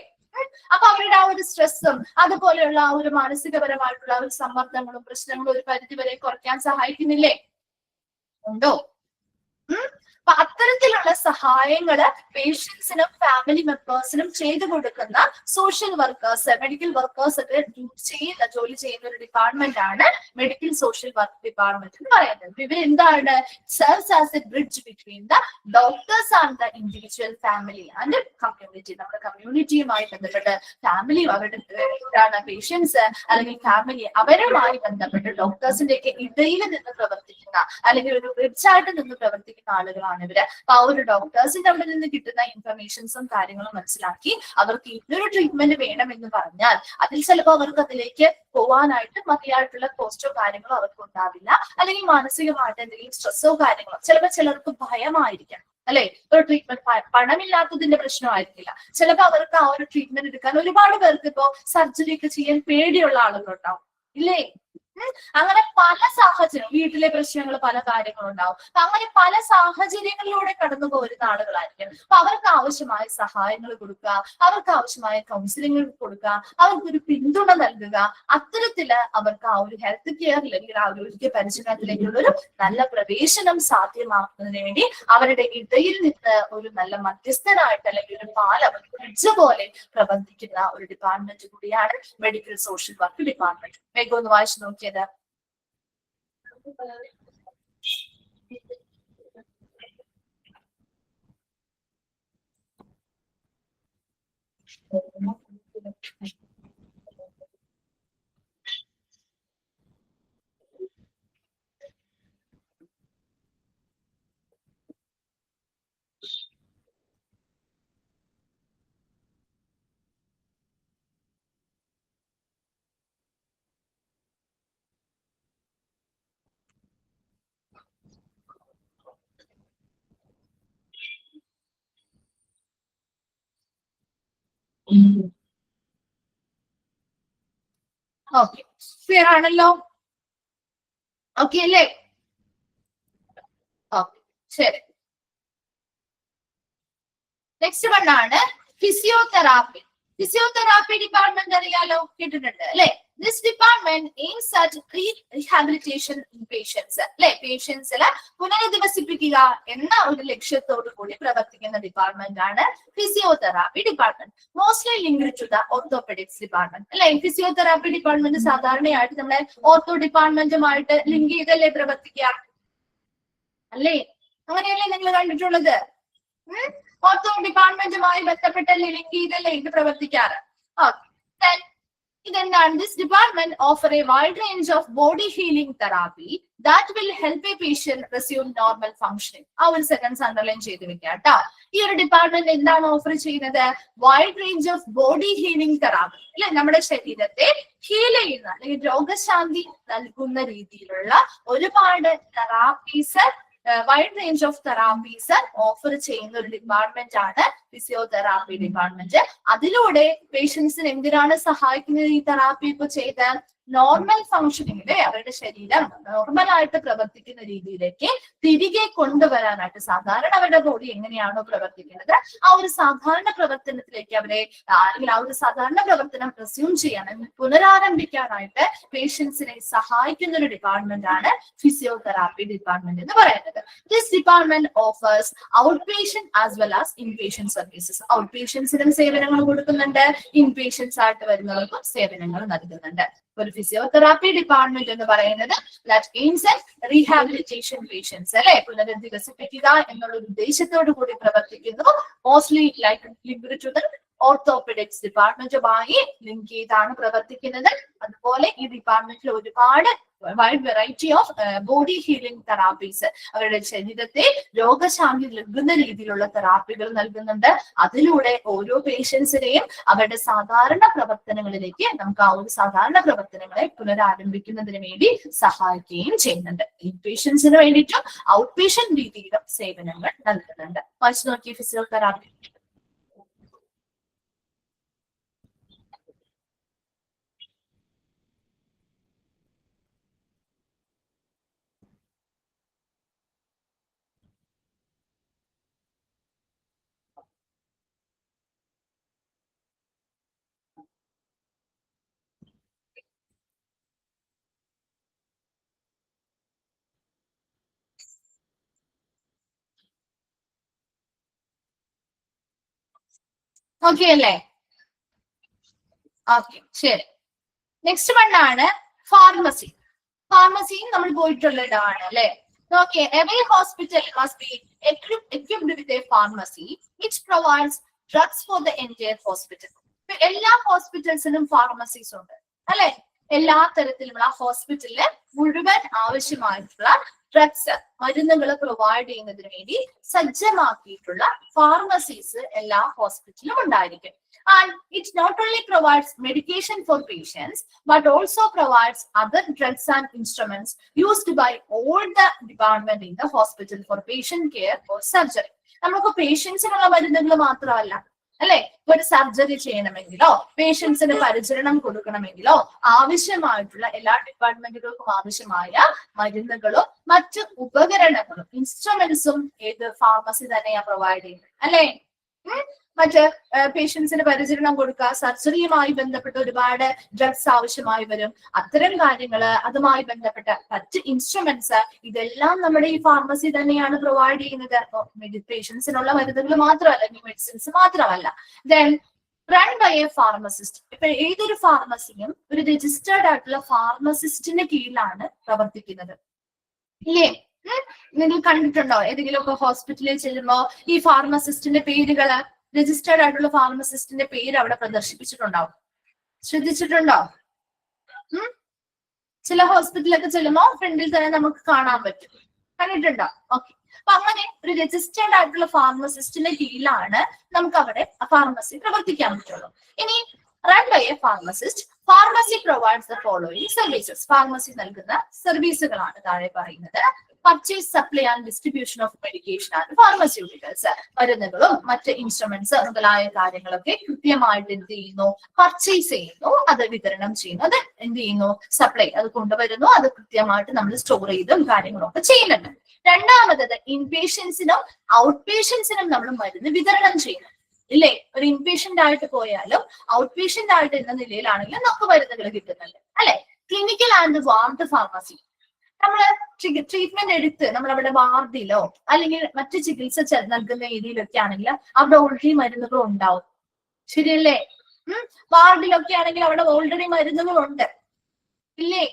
അപ്പൊ അവരുടെ ആ ഒരു സ്ട്രെസ്സും അതുപോലെയുള്ള ആ ഒരു മാനസികപരമായിട്ടുള്ള ഒരു സമ്മർദ്ദങ്ങളും പ്രശ്നങ്ങളും ഒരു പരിധിവരെ കുറയ്ക്കാൻ സഹായിക്കുന്നില്ലേ? ഉണ്ടോ? അപ്പൊ അത്തരത്തിലുള്ള സഹായങ്ങള് പേഷ്യൻസിനും ഫാമിലി മെമ്പേഴ്സിനും ചെയ്തു കൊടുക്കുന്ന സോഷ്യൽ വർക്കേഴ്സ്, മെഡിക്കൽ വർക്കേഴ്സ് ഒക്കെ ജോലി ചെയ്യുന്ന ഒരു ഡിപ്പാർട്ട്മെന്റ് ആണ് മെഡിക്കൽ സോഷ്യൽ വർക്ക് ഡിപ്പാർട്ട്മെന്റ് എന്ന് പറയുന്നത്. ഇവരെന്താണ്, serves as a bridge between the doctors and the individual family and community. നമ്മുടെ കമ്മ്യൂണിറ്റിയുമായി ബന്ധപ്പെട്ട് ഫാമിലി, അവരുടെ പേഷ്യൻസ് അല്ലെങ്കിൽ ഫാമിലി അവരുമായി ബന്ധപ്പെട്ട് ഡോക്ടേഴ്സിന്റെ ഒക്കെ ഇടയിൽ നിന്ന് പ്രവർത്തിക്കുന്ന, അല്ലെങ്കിൽ ഒരു ബ്രിഡ്ജായിട്ട് നിന്ന് പ്രവർത്തിക്കുന്ന ആളുകളാണ് ഇവര്. അപ്പൊ ആ ഒരു ഡോക്ടേഴ്സിന്റെ അവിടെ നിന്ന് കിട്ടുന്ന ഇൻഫർമേഷൻസും കാര്യങ്ങളും മനസ്സിലാക്കി അവർക്ക് ഇന്നൊരു ട്രീറ്റ്മെന്റ് വേണമെന്ന് പറഞ്ഞാൽ അതിൽ ചിലപ്പോൾ അവർക്ക് അതിലേക്ക് പോവാനായിട്ട് മതിയായിട്ടുള്ള കോസ്റ്റോ കാര്യങ്ങളോ അവർക്ക് ഉണ്ടാവില്ല, അല്ലെങ്കിൽ മാനസികമായിട്ട് എന്തെങ്കിലും സ്ട്രെസ്സോ കാര്യങ്ങളോ, ചിലപ്പോൾ ചിലർക്ക് ഭയമായിരിക്കാം അല്ലെ. ഒരു ട്രീറ്റ്മെന്റ് പണമില്ലാത്തതിന്റെ പ്രശ്നമായിരിക്കില്ല, ചിലപ്പോൾ അവർക്ക് ആ ഒരു ട്രീറ്റ്മെന്റ് എടുക്കാൻ ഒരുപാട് പേർക്ക് ഇപ്പോ സർജറി ഒക്കെ ചെയ്യാൻ പേടിയുള്ള ആളുകളുണ്ടാവും ഇല്ലേ. അങ്ങനെ പല സാഹചര്യം, വീട്ടിലെ പ്രശ്നങ്ങൾ, പല കാര്യങ്ങളുണ്ടാവും. അങ്ങനെ പല സാഹചര്യങ്ങളിലൂടെ കടന്നു പോരുന്ന ആളുകളായിരിക്കും. അപ്പൊ അവർക്ക് ആവശ്യമായ സഹായങ്ങൾ കൊടുക്കുക, അവർക്ക് ആവശ്യമായ കൗൺസിലിംഗ് കൊടുക്കുക, അവർക്കൊരു പിന്തുണ നൽകുക, അത്തരത്തില് അവർക്ക് ആ ഒരു ഹെൽത്ത് കെയറിൽ അല്ലെങ്കിൽ ആരോഗ്യ പരിചരണത്തിലേക്കുള്ള ഒരു നല്ല പ്രവേശനം സാധ്യമാക്കുന്നതിന് വേണ്ടി അവരുടെ ഇടയിൽ നിന്ന് ഒരു നല്ല മധ്യസ്ഥനായിട്ട് അല്ലെങ്കിൽ ഒരു പാലം, ഒരു ബ്രിഡ്ജ് പോലെ പ്രവർത്തിക്കുന്ന ഒരു ഡിപ്പാർട്ട്മെന്റ് കൂടിയാണ് മെഡിക്കൽ സോഷ്യൽ വർക്ക് ഡിപ്പാർട്ട്മെന്റ്. വേഗം ഒന്ന് വായിച്ചു നോക്കിയത്. ഓക്കെ, ക്ലിയർ ആണല്ലോ? ഓക്കെ അല്ലേ? ഓക്കെ, ശരി. നെക്സ്റ്റ് വൺ ആണ് ഫിസിയോതെറാപ്പി. ഫിസിയോതെറാപ്പി ഡിപ്പാർട്ട്മെന്റ് അറിയാലോ, കേട്ടിട്ടുണ്ട് അല്ലെ? This department aims at rehabilitation in patients, അല്ലെ? പേഷ്യൻസിനെ പുനരധിവസിപ്പിക്കുക എന്ന ഒരു ലക്ഷ്യത്തോടു കൂടി പ്രവർത്തിക്കുന്ന ഡിപ്പാർട്ട്മെന്റ് ആണ് physiotherapy department. Mostly linked to the orthopaedics department, അല്ലെ? ഫിസിയോതെറാപ്പി ഡിപ്പാർട്ട്മെന്റ് സാധാരണയായിട്ട് നമ്മുടെ ഓർത്തോ ഡിപ്പാർട്ട്മെന്റുമായിട്ട് ലിങ്ക് ചെയ്തല്ലേ പ്രവർത്തിക്കുക, അല്ലേ? അങ്ങനെയല്ലേ നിങ്ങൾ കണ്ടിട്ടുള്ളത്? ഓർത്തോ ഡിപ്പാർട്ട്മെന്റുമായി ബന്ധപ്പെട്ടല്ലേ ലിങ്ക് ചെയ്തല്ലേ ഇത് പ്രവർത്തിക്കാറ്? ഇതെന്താണ്? This department offer A wide range of body healing therapy that will help A patient resume normal functioning. ആ ഒരു സെക്കൻഡ്സ് അണ്ടർലൈൻ ചെയ്ത് വെക്കാം കേട്ടോ. ഈ ഒരു ഡിപ്പാർട്ട്മെന്റ് എന്താണ് ഓഫർ ചെയ്യുന്നത്? Wide range of body healing therapy, അല്ലെ? നമ്മുടെ ശരീരത്തെ ഹീൽ ചെയ്യുന്ന അല്ലെങ്കിൽ രോഗശാന്തി നൽകുന്ന രീതിയിലുള്ള ഒരുപാട് therapies, wide range of therapies offer ചെയ്യുന്ന ഒരു ഡിപ്പാർട്ട്മെന്റ് ആണ് ഫിസിയോതെറാപ്പി ഡിപ്പാർട്ട്മെന്റ്. അതിലൂടെ പേഷ്യൻസിന് എന്തിനാണ് സഹായിക്കുന്നത് ഈ തെറാപ്പി ഇപ്പൊ ചെയ്ത്? നോർമൽ ഫംഗ്ഷനിങ്ങിലെ അവരുടെ ശരീരം നോർമൽ ആയിട്ട് പ്രവർത്തിക്കുന്ന രീതിയിലേക്ക് തിരികെ കൊണ്ടുവരാനായിട്ട്, സാധാരണ അവരുടെ ബോഡി എങ്ങനെയാണോ പ്രവർത്തിക്കുന്നത് ആ ഒരു സാധാരണ പ്രവർത്തനത്തിലേക്ക് അവരെ, അല്ലെങ്കിൽ ആ ഒരു സാധാരണ പ്രവർത്തനം റെസ്യൂം ചെയ്യാൻ, പുനരാരംഭിക്കാനായിട്ട് പേഷ്യൻസിനെ സഹായിക്കുന്ന ഒരു ഡിപ്പാർട്ട്മെന്റ് ആണ് ഫിസിയോതെറാപ്പി ഡിപ്പാർട്ട്മെന്റ് എന്ന് പറയുന്നത്. This department offers outpatient as well as inpatient services. ഔട്ട് പേഷ്യൻസിനും സേവനങ്ങൾ കൊടുക്കുന്നുണ്ട്, ഇൻ പേഷ്യൻസ് ആയിട്ട് വരുന്നവർക്കും സേവനങ്ങൾ നൽകുന്നുണ്ട്. ഒരു ഫിസിയോതെറാപ്പി ഡിപ്പാർട്ട്മെന്റ് എന്ന് പറയുന്നത് that aims at rehabilitation patients, അല്ലെ? പുനരധിവസിപ്പിക്കുക എന്നുള്ള ഒരു ഉദ്ദേശത്തോടു കൂടി പ്രവർത്തിക്കുന്നു. Mostly linked to the orthopaedics ഡിപ്പാർട്ട്മെന്റുമായി ലിങ്ക് ചെയ്താണ് പ്രവർത്തിക്കുന്നത്. അതുപോലെ ഈ ഡിപ്പാർട്ട്മെന്റിൽ ഒരുപാട് wide variety of body healing therapies, അവരുടെ ശരീരത്തെ രോഗശാന്തി നൽകുന്ന രീതിയിലുള്ള തെറാപ്പികൾ നൽകുന്നുണ്ട്. അതിലൂടെ ഓരോ പേഷ്യൻസിനെയും അവരുടെ സാധാരണ പ്രവർത്തനങ്ങളിലേക്ക്, നമുക്ക് ആ ഒരു സാധാരണ പ്രവർത്തനങ്ങളെ പുനരാരംഭിക്കുന്നതിന് വേണ്ടി സഹായിക്കുകയും ചെയ്യുന്നുണ്ട്. ഇൻ പേഷ്യൻസിന് വേണ്ടിയിട്ടും ഔട്ട് പേഷ്യന്റ് രീതിയിലും സേവനങ്ങൾ നൽകുന്നുണ്ട്. വായിച്ചു നോക്കി ഫിസിയോതെറാപ്പി. ഓക്കെ അല്ലേ? ഓക്കെ, ശരി. നെക്സ്റ്റ് വൺ ആണ് ഫാർമസി. ഫാർമസിയും നമ്മൾ പോയിട്ടുള്ളതാണ് അല്ലെ? Okay, every hospital must be equipped with a pharmacy which provides drugs for the entire hospital. എല്ലാ ഹോസ്പിറ്റൽസിലും ഫാർമസീസ് ഉണ്ട് അല്ലെ? എല്ലാ തരത്തിലുമുള്ള ഹോസ്പിറ്റലില് മുഴുവൻ ആവശ്യമായിട്ടുള്ള ഡ്രഗ്സ്, മരുന്നുകൾ പ്രൊവൈഡ് ചെയ്യുന്നതിന് വേണ്ടി സജ്ജമാക്കിയിട്ടുള്ള ഫാർമസീസ് എല്ലാ ഹോസ്പിറ്റലിലും ഉണ്ടായിരിക്കും. And it not only provides medication for patients, but also provides other drugs and instruments used by all the department in the hospital for patient care or surgery. നമുക്ക് പേഷ്യൻസിനുള്ള മരുന്നുകൾ മാത്രമല്ല അല്ലെ, ഒരു സർജറി ചെയ്യണമെങ്കിലോ പേഷ്യൻസിന് പരിചരണം കൊടുക്കണമെങ്കിലോ ആവശ്യമായിട്ടുള്ള എല്ലാ ഡിപ്പാർട്ട്മെന്റുകൾക്കും ആവശ്യമായ മരുന്നുകളും മറ്റ് ഉപകരണങ്ങളും ഇൻസ്ട്രുമെന്റ്സും ഏത് ഫാർമസി തന്നെയാ പ്രൊവൈഡ് ചെയ്യുന്നത് അല്ലെ? മറ്റ് പേഷ്യൻസിന് പരിചരണം കൊടുക്കുക, സർജറിയുമായി ബന്ധപ്പെട്ട ഒരുപാട് ഡ്രഗ്സ് ആവശ്യമായി വരും, അത്തരം കാര്യങ്ങള്, അതുമായി ബന്ധപ്പെട്ട മറ്റ് ഇൻസ്ട്രുമെന്റ്സ്, ഇതെല്ലാം നമ്മുടെ ഈ ഫാർമസി തന്നെയാണ് പ്രൊവൈഡ് ചെയ്യുന്നത്. പേഷ്യൻസിനുള്ള മരുന്നുകൾ മാത്രമല്ല, മെഡിസിൻസ് മാത്രമല്ല. Then run by a pharmacist. ഇപ്പൊ ഏതൊരു ഫാർമസിയും ഒരു രജിസ്റ്റേർഡ് ആയിട്ടുള്ള ഫാർമസിസ്റ്റിന്റെ കീഴിലാണ് പ്രവർത്തിക്കുന്നത് ഇല്ലേ? നിങ്ങൾ കണ്ടിട്ടുണ്ടോ ഏതെങ്കിലുമൊക്കെ ഹോസ്പിറ്റലിൽ ചെല്ലുമ്പോ ഈ ഫാർമസിസ്റ്റിന്റെ പേരുകള്, രജിസ്റ്റേർഡ് ആയിട്ടുള്ള ഫാർമസിസ്റ്റിന്റെ പേര് അവിടെ പ്രദർശിപ്പിച്ചിട്ടുണ്ടാവും, ശ്രദ്ധിച്ചിട്ടുണ്ടോ? ചില ഹോസ്പിറ്റലൊക്കെ ചെല്ലുമ്പോ ഫ്രണ്ടിൽ തന്നെ നമുക്ക് കാണാൻ പറ്റും, കണ്ടിട്ടുണ്ടോ? ഓക്കെ, അപ്പൊ അങ്ങനെ ഒരു രജിസ്റ്റേർഡ് ആയിട്ടുള്ള ഫാർമസിസ്റ്റിന്റെ കീഴിലാണ് നമുക്ക് അവിടെ ഫാർമസി പ്രവർത്തിക്കാൻ പറ്റുള്ളൂ. ഇനി run by a pharmacist, pharmacy provides the following services. ഫാർമസി നൽകുന്ന സർവീസുകളാണ് താഴെ പറയുന്നത്. Purchase, supply and distribution of medication and pharmaceuticals. മരുന്നുകളും മറ്റ് ഇൻസ്ട്രുമെന്റ്സ് മുതലായ കാര്യങ്ങളൊക്കെ കൃത്യമായിട്ട് എന്ത് ചെയ്യുന്നു, പർച്ചേസ് ചെയ്യുന്നു, അത് വിതരണം ചെയ്യുന്നു, അത് എന്ത് ചെയ്യുന്നു, സപ്ലൈ, അത് കൊണ്ടുവരുന്നു, അത് കൃത്യമായിട്ട് നമ്മൾ സ്റ്റോർ ചെയ്തും കാര്യങ്ങളും ഒക്കെ ചെയ്യുന്നുണ്ട്. രണ്ടാമത്തത് ഇൻപേഷ്യൻസിനും ഔട്ട് പേഷ്യൻസിനും നമ്മൾ മരുന്ന് വിതരണം ചെയ്യുന്നു. ഇല്ലേ, ഒരു ഇൻപേഷ്യന്റ് ആയിട്ട് പോയാലും ഔട്ട് പേഷ്യന്റ് ആയിട്ട് എന്ന നിലയിലാണെങ്കിലും നമുക്ക് മരുന്നുകൾ കിട്ടുന്നുണ്ട് അല്ലെ. ക്ലിനിക്കൽ ആൻഡ് വാർഡ് ഫാർമസി, നമ്മള് ട്രീറ്റ്മെന്റ് എടുത്ത് നമ്മൾ അവിടെ വാർഡിലോ അല്ലെങ്കിൽ മറ്റു ചികിത്സ നൽകുന്ന രീതിയിലൊക്കെ ആണെങ്കിൽ അവിടെ ഓൾറെഡി മരുന്നുകൾ ഉണ്ടാവും. ശരിയല്ലേ? വാർഡിലൊക്കെ ആണെങ്കിൽ അവിടെ ഓൾറെഡി മരുന്നുകളുണ്ട് ഇല്ലേ.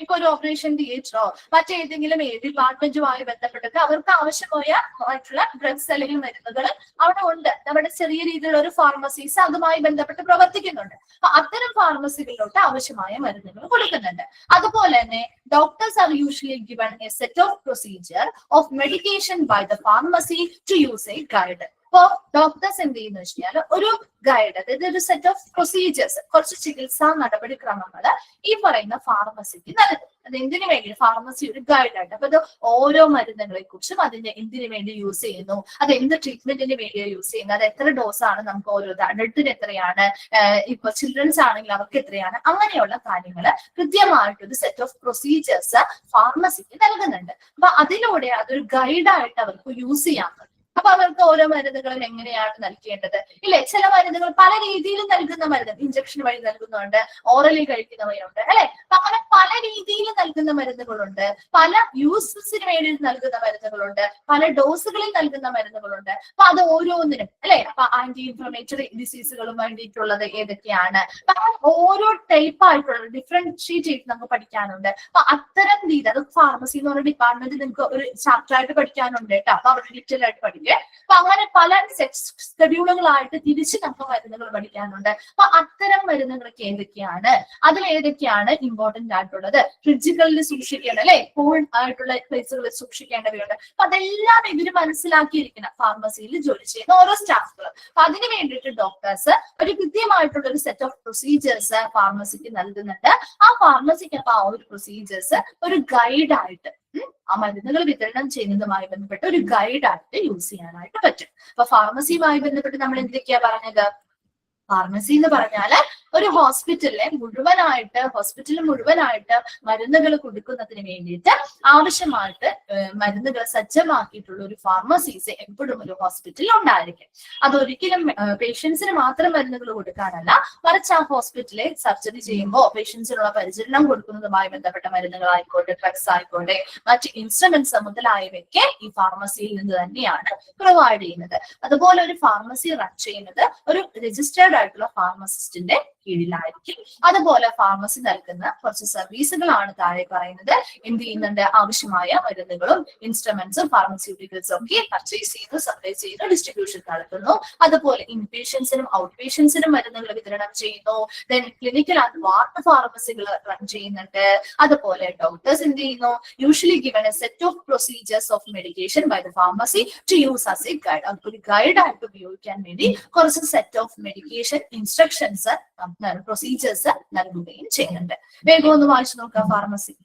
ഇപ്പൊ ഒരു ഓപ്പറേഷൻ തിയേറ്ററോ മറ്റേതെങ്കിലും ഡിപ്പാർട്ട്മെന്റുമായി ബന്ധപ്പെട്ടൊക്കെ അവർക്ക് ആവശ്യമായിട്ടുള്ള ഡ്രഗ്സ് അല്ലെങ്കിൽ മരുന്നുകൾ അവിടെ ഉണ്ട്. നമ്മുടെ ചെറിയ രീതിയിലുള്ള ഒരു ഫാർമസീസ് അതുമായി ബന്ധപ്പെട്ട് പ്രവർത്തിക്കുന്നുണ്ട്. അപ്പൊ അത്തരം ഫാർമസികളിലോട്ട് ആവശ്യമായ മരുന്നുകൾ കൊടുക്കുന്നുണ്ട്. അതുപോലെ തന്നെ doctors are usually given a set of procedure of medication by the pharmacy to use a guide. അപ്പോ ഡോക്ടേഴ്സ് എന്ത് ചെയ്യുന്ന വെച്ച് കഴിഞ്ഞാൽ ഒരു ഗൈഡ്, അതായത് ഒരു സെറ്റ് ഓഫ് പ്രൊസീജിയേഴ്സ്, കുറച്ച് ചികിത്സാ നടപടിക്രമങ്ങൾ ഈ പറയുന്ന ഫാർമസിക്ക് നൽകും. അത് എന്തിനു വേണ്ടി? ഫാർമസി ഒരു ഗൈഡായിട്ട്. അപ്പൊ അത് ഓരോ മരുന്നുകളെ കുറിച്ചും അതിന്റെ എന്തിനു വേണ്ടി യൂസ് ചെയ്യുന്നു, അത് എന്ത് ട്രീറ്റ്മെന്റിന് വേണ്ടിയാണ് യൂസ് ചെയ്യുന്നത്, അത് എത്ര ഡോസ് ആണ് നമുക്ക് ഓരോ അഡൾട്ടിന് എത്രയാണ്, ഇപ്പൊ ചിൽഡ്രൻസ് ആണെങ്കിൽ അവർക്ക് എത്രയാണ്, അങ്ങനെയുള്ള കാര്യങ്ങൾ കൃത്യമായിട്ടൊരു സെറ്റ് ഓഫ് പ്രൊസീജിയേഴ്സ് ഫാർമസിക്ക് നൽകുന്നുണ്ട്. അപ്പൊ അതിലൂടെ അതൊരു ഗൈഡായിട്ട് അവർക്ക് യൂസ് ചെയ്യാൻ പറ്റും. അപ്പൊ അവർക്ക് ഓരോ മരുന്നുകളും എങ്ങനെയാണ് നൽകേണ്ടത് ഇല്ലേ. ചില മരുന്നുകൾ പല രീതിയിലും നൽകുന്ന മരുന്ന്, ഇഞ്ചക്ഷൻ വഴി നൽകുന്നുണ്ട്, ഓറലി കഴിക്കുന്നവയുണ്ട് അല്ലെ. അപ്പൊ അങ്ങനെ പല രീതിയിൽ നൽകുന്ന മരുന്നുകളുണ്ട്, പല യൂസസിന് വേണ്ടി നൽകുന്ന മരുന്നുകളുണ്ട്, പല ഡോസുകളിൽ നൽകുന്ന മരുന്നുകളുണ്ട്. അപ്പൊ അത് ഓരോന്നിനും അല്ലെ. അപ്പൊ ആന്റി ഇൻഫ്ലമേറ്ററി ഡിസീസുകളും വേണ്ടിയിട്ടുള്ളത് ഏതൊക്കെയാണ്, ഓരോ ടൈപ്പ് ആയിട്ടുള്ള ഡിഫറൻഷിയേറ്റ് ചെയ്ത് നമുക്ക് പഠിക്കാനുണ്ട്. അപ്പൊ അത്തരം രീതി, അത് ഫാർമസി എന്ന് പറയുന്ന ഡിപ്പാർട്ട്മെന്റ് നിങ്ങൾക്ക് ഒരു ചാപ്റ്റർ ആയിട്ട് പഠിക്കാനുണ്ട് കേട്ടോ. അപ്പൊ അവിടെ ഡീറ്റെയിൽ ആയിട്ട് പഠിക്കും. അപ്പൊ അങ്ങനെ പല ഷെഡ്യൂളുകളായിട്ട് തിരിച്ച് നമുക്ക് മരുന്നുകൾ പഠിക്കാനുണ്ട്. അപ്പൊ അത്തരം മരുന്നുകളൊക്കെ ഏതൊക്കെയാണ്, അതിൽ ഏതൊക്കെയാണ് ഇമ്പോർട്ടന്റ് ആയിട്ടുള്ളത്, ഫ്രിഡ്ജുകളിൽ സൂക്ഷിക്കേണ്ട അല്ലെ, കൂൾ ആയിട്ടുള്ള പ്ലേസുകളിൽ സൂക്ഷിക്കേണ്ടവയുണ്ട്. അപ്പൊ അതെല്ലാം ഇവര് മനസ്സിലാക്കിയിരിക്കണം ഫാർമസിയിൽ ജോലി ചെയ്യുന്ന ഓരോ സ്റ്റാഫുകളും. അപ്പൊ അതിന് വേണ്ടിയിട്ട് ഡോക്ടേഴ്സ് ഒരു കൃത്യമായിട്ടുള്ള ഒരു സെറ്റ് ഓഫ് പ്രൊസീജിയേഴ്സ് ഫാർമസിക്ക് നൽകുന്നുണ്ട്. ആ ഫാർമസിക്ക് അപ്പൊ ആ ഒരു പ്രൊസീജിയേഴ്സ് ഒരു ഗൈഡായിട്ട്, ആ മരുന്നുകൾ വിതരണം ചെയ്യുന്നതുമായി ബന്ധപ്പെട്ട് ഒരു ഗൈഡായിട്ട് യൂസ് ചെയ്യാനായിട്ട് പറ്റും. അപ്പൊ ഫാർമസിയുമായി ബന്ധപ്പെട്ട് നമ്മൾ എന്തൊക്കെയാ പറഞ്ഞത്? ഫാർമസി എന്ന് പറഞ്ഞാല് ഒരു ഹോസ്പിറ്റൽ മുഴുവനായിട്ട് മരുന്നുകൾ കൊടുക്കുന്നതിന് വേണ്ടിയിട്ട് ആവശ്യമായിട്ട് മരുന്നുകൾ സജ്ജമാക്കിയിട്ടുള്ള ഒരു ഫാർമസീസ് എപ്പോഴും ഒരു ഹോസ്പിറ്റലിൽ ഉണ്ടായിരിക്കും. അതൊരിക്കലും പേഷ്യൻസിന് മാത്രം മരുന്നുകൾ കൊടുക്കാനല്ല, മറിച്ച് ആ ഹോസ്പിറ്റലിൽ സർജറി ചെയ്യുമ്പോൾ പേഷ്യൻസിനുള്ള പരിചരണം കൊടുക്കുന്നതുമായി ബന്ധപ്പെട്ട മരുന്നുകളായിക്കോട്ടെ, ഡ്രഗ്സ് ആയിക്കോട്ടെ, മറ്റ് ഇൻസ്ട്രുമെന്റ്സ് മുതലായവയൊക്കെ ഈ ഫാർമസിയിൽ നിന്ന് തന്നെയാണ് പ്രൊവൈഡ് ചെയ്യുന്നത്. അതുപോലെ ഒരു ഫാർമസി റൺ ചെയ്യുന്നത് ഒരു രജിസ്റ്റേർഡ് ആയിട്ടുള്ള ഫാർമസിസ്റ്റിന്റെ കീഴിലായിരിക്കും. അതുപോലെ ഫാർമസി നൽകുന്ന കുറച്ച് സർവീസുകളാണ് താഴെ പറയുന്നത്. എന്ത് ചെയ്യുന്നുണ്ട്? ആവശ്യമായ മരുന്നുകളും ഇൻസ്ട്രുമെന്റ്സും ഫാർമസ്യൂട്ടിക്കൽസും ഒക്കെ പർച്ചേസ് ചെയ്ത് സപ്ലൈ ചെയ്ത് ഡിസ്ട്രിബ്യൂഷൻ നടത്തുന്നു. അതുപോലെ ഇൻപേഷ്യൻസിനും ഔട്ട് പേഷ്യൻസിനും മരുന്നുകൾ വിതരണം ചെയ്യുന്നു. ദെൻ ക്ലിനിക്കൽ ആൻഡ് വാർഡ് ഫാർമസികൾ റൺ ചെയ്യുന്നുണ്ട്. അതുപോലെ ഡോക്ടേഴ്സ് എന്ത് ചെയ്യുന്നു? Usually given a set of procedures of medication by the pharmacy to use as a guide. ഒരു ഗൈഡ് ആയിട്ട് ഉപയോഗിക്കാൻ വേണ്ടി കുറച്ച് set of medication instructions procedures നൽകുകയും ചെയ്യുന്നുണ്ട്. വേഗം ഒന്ന് വായിച്ചു നോക്കാം ഫാർമസി.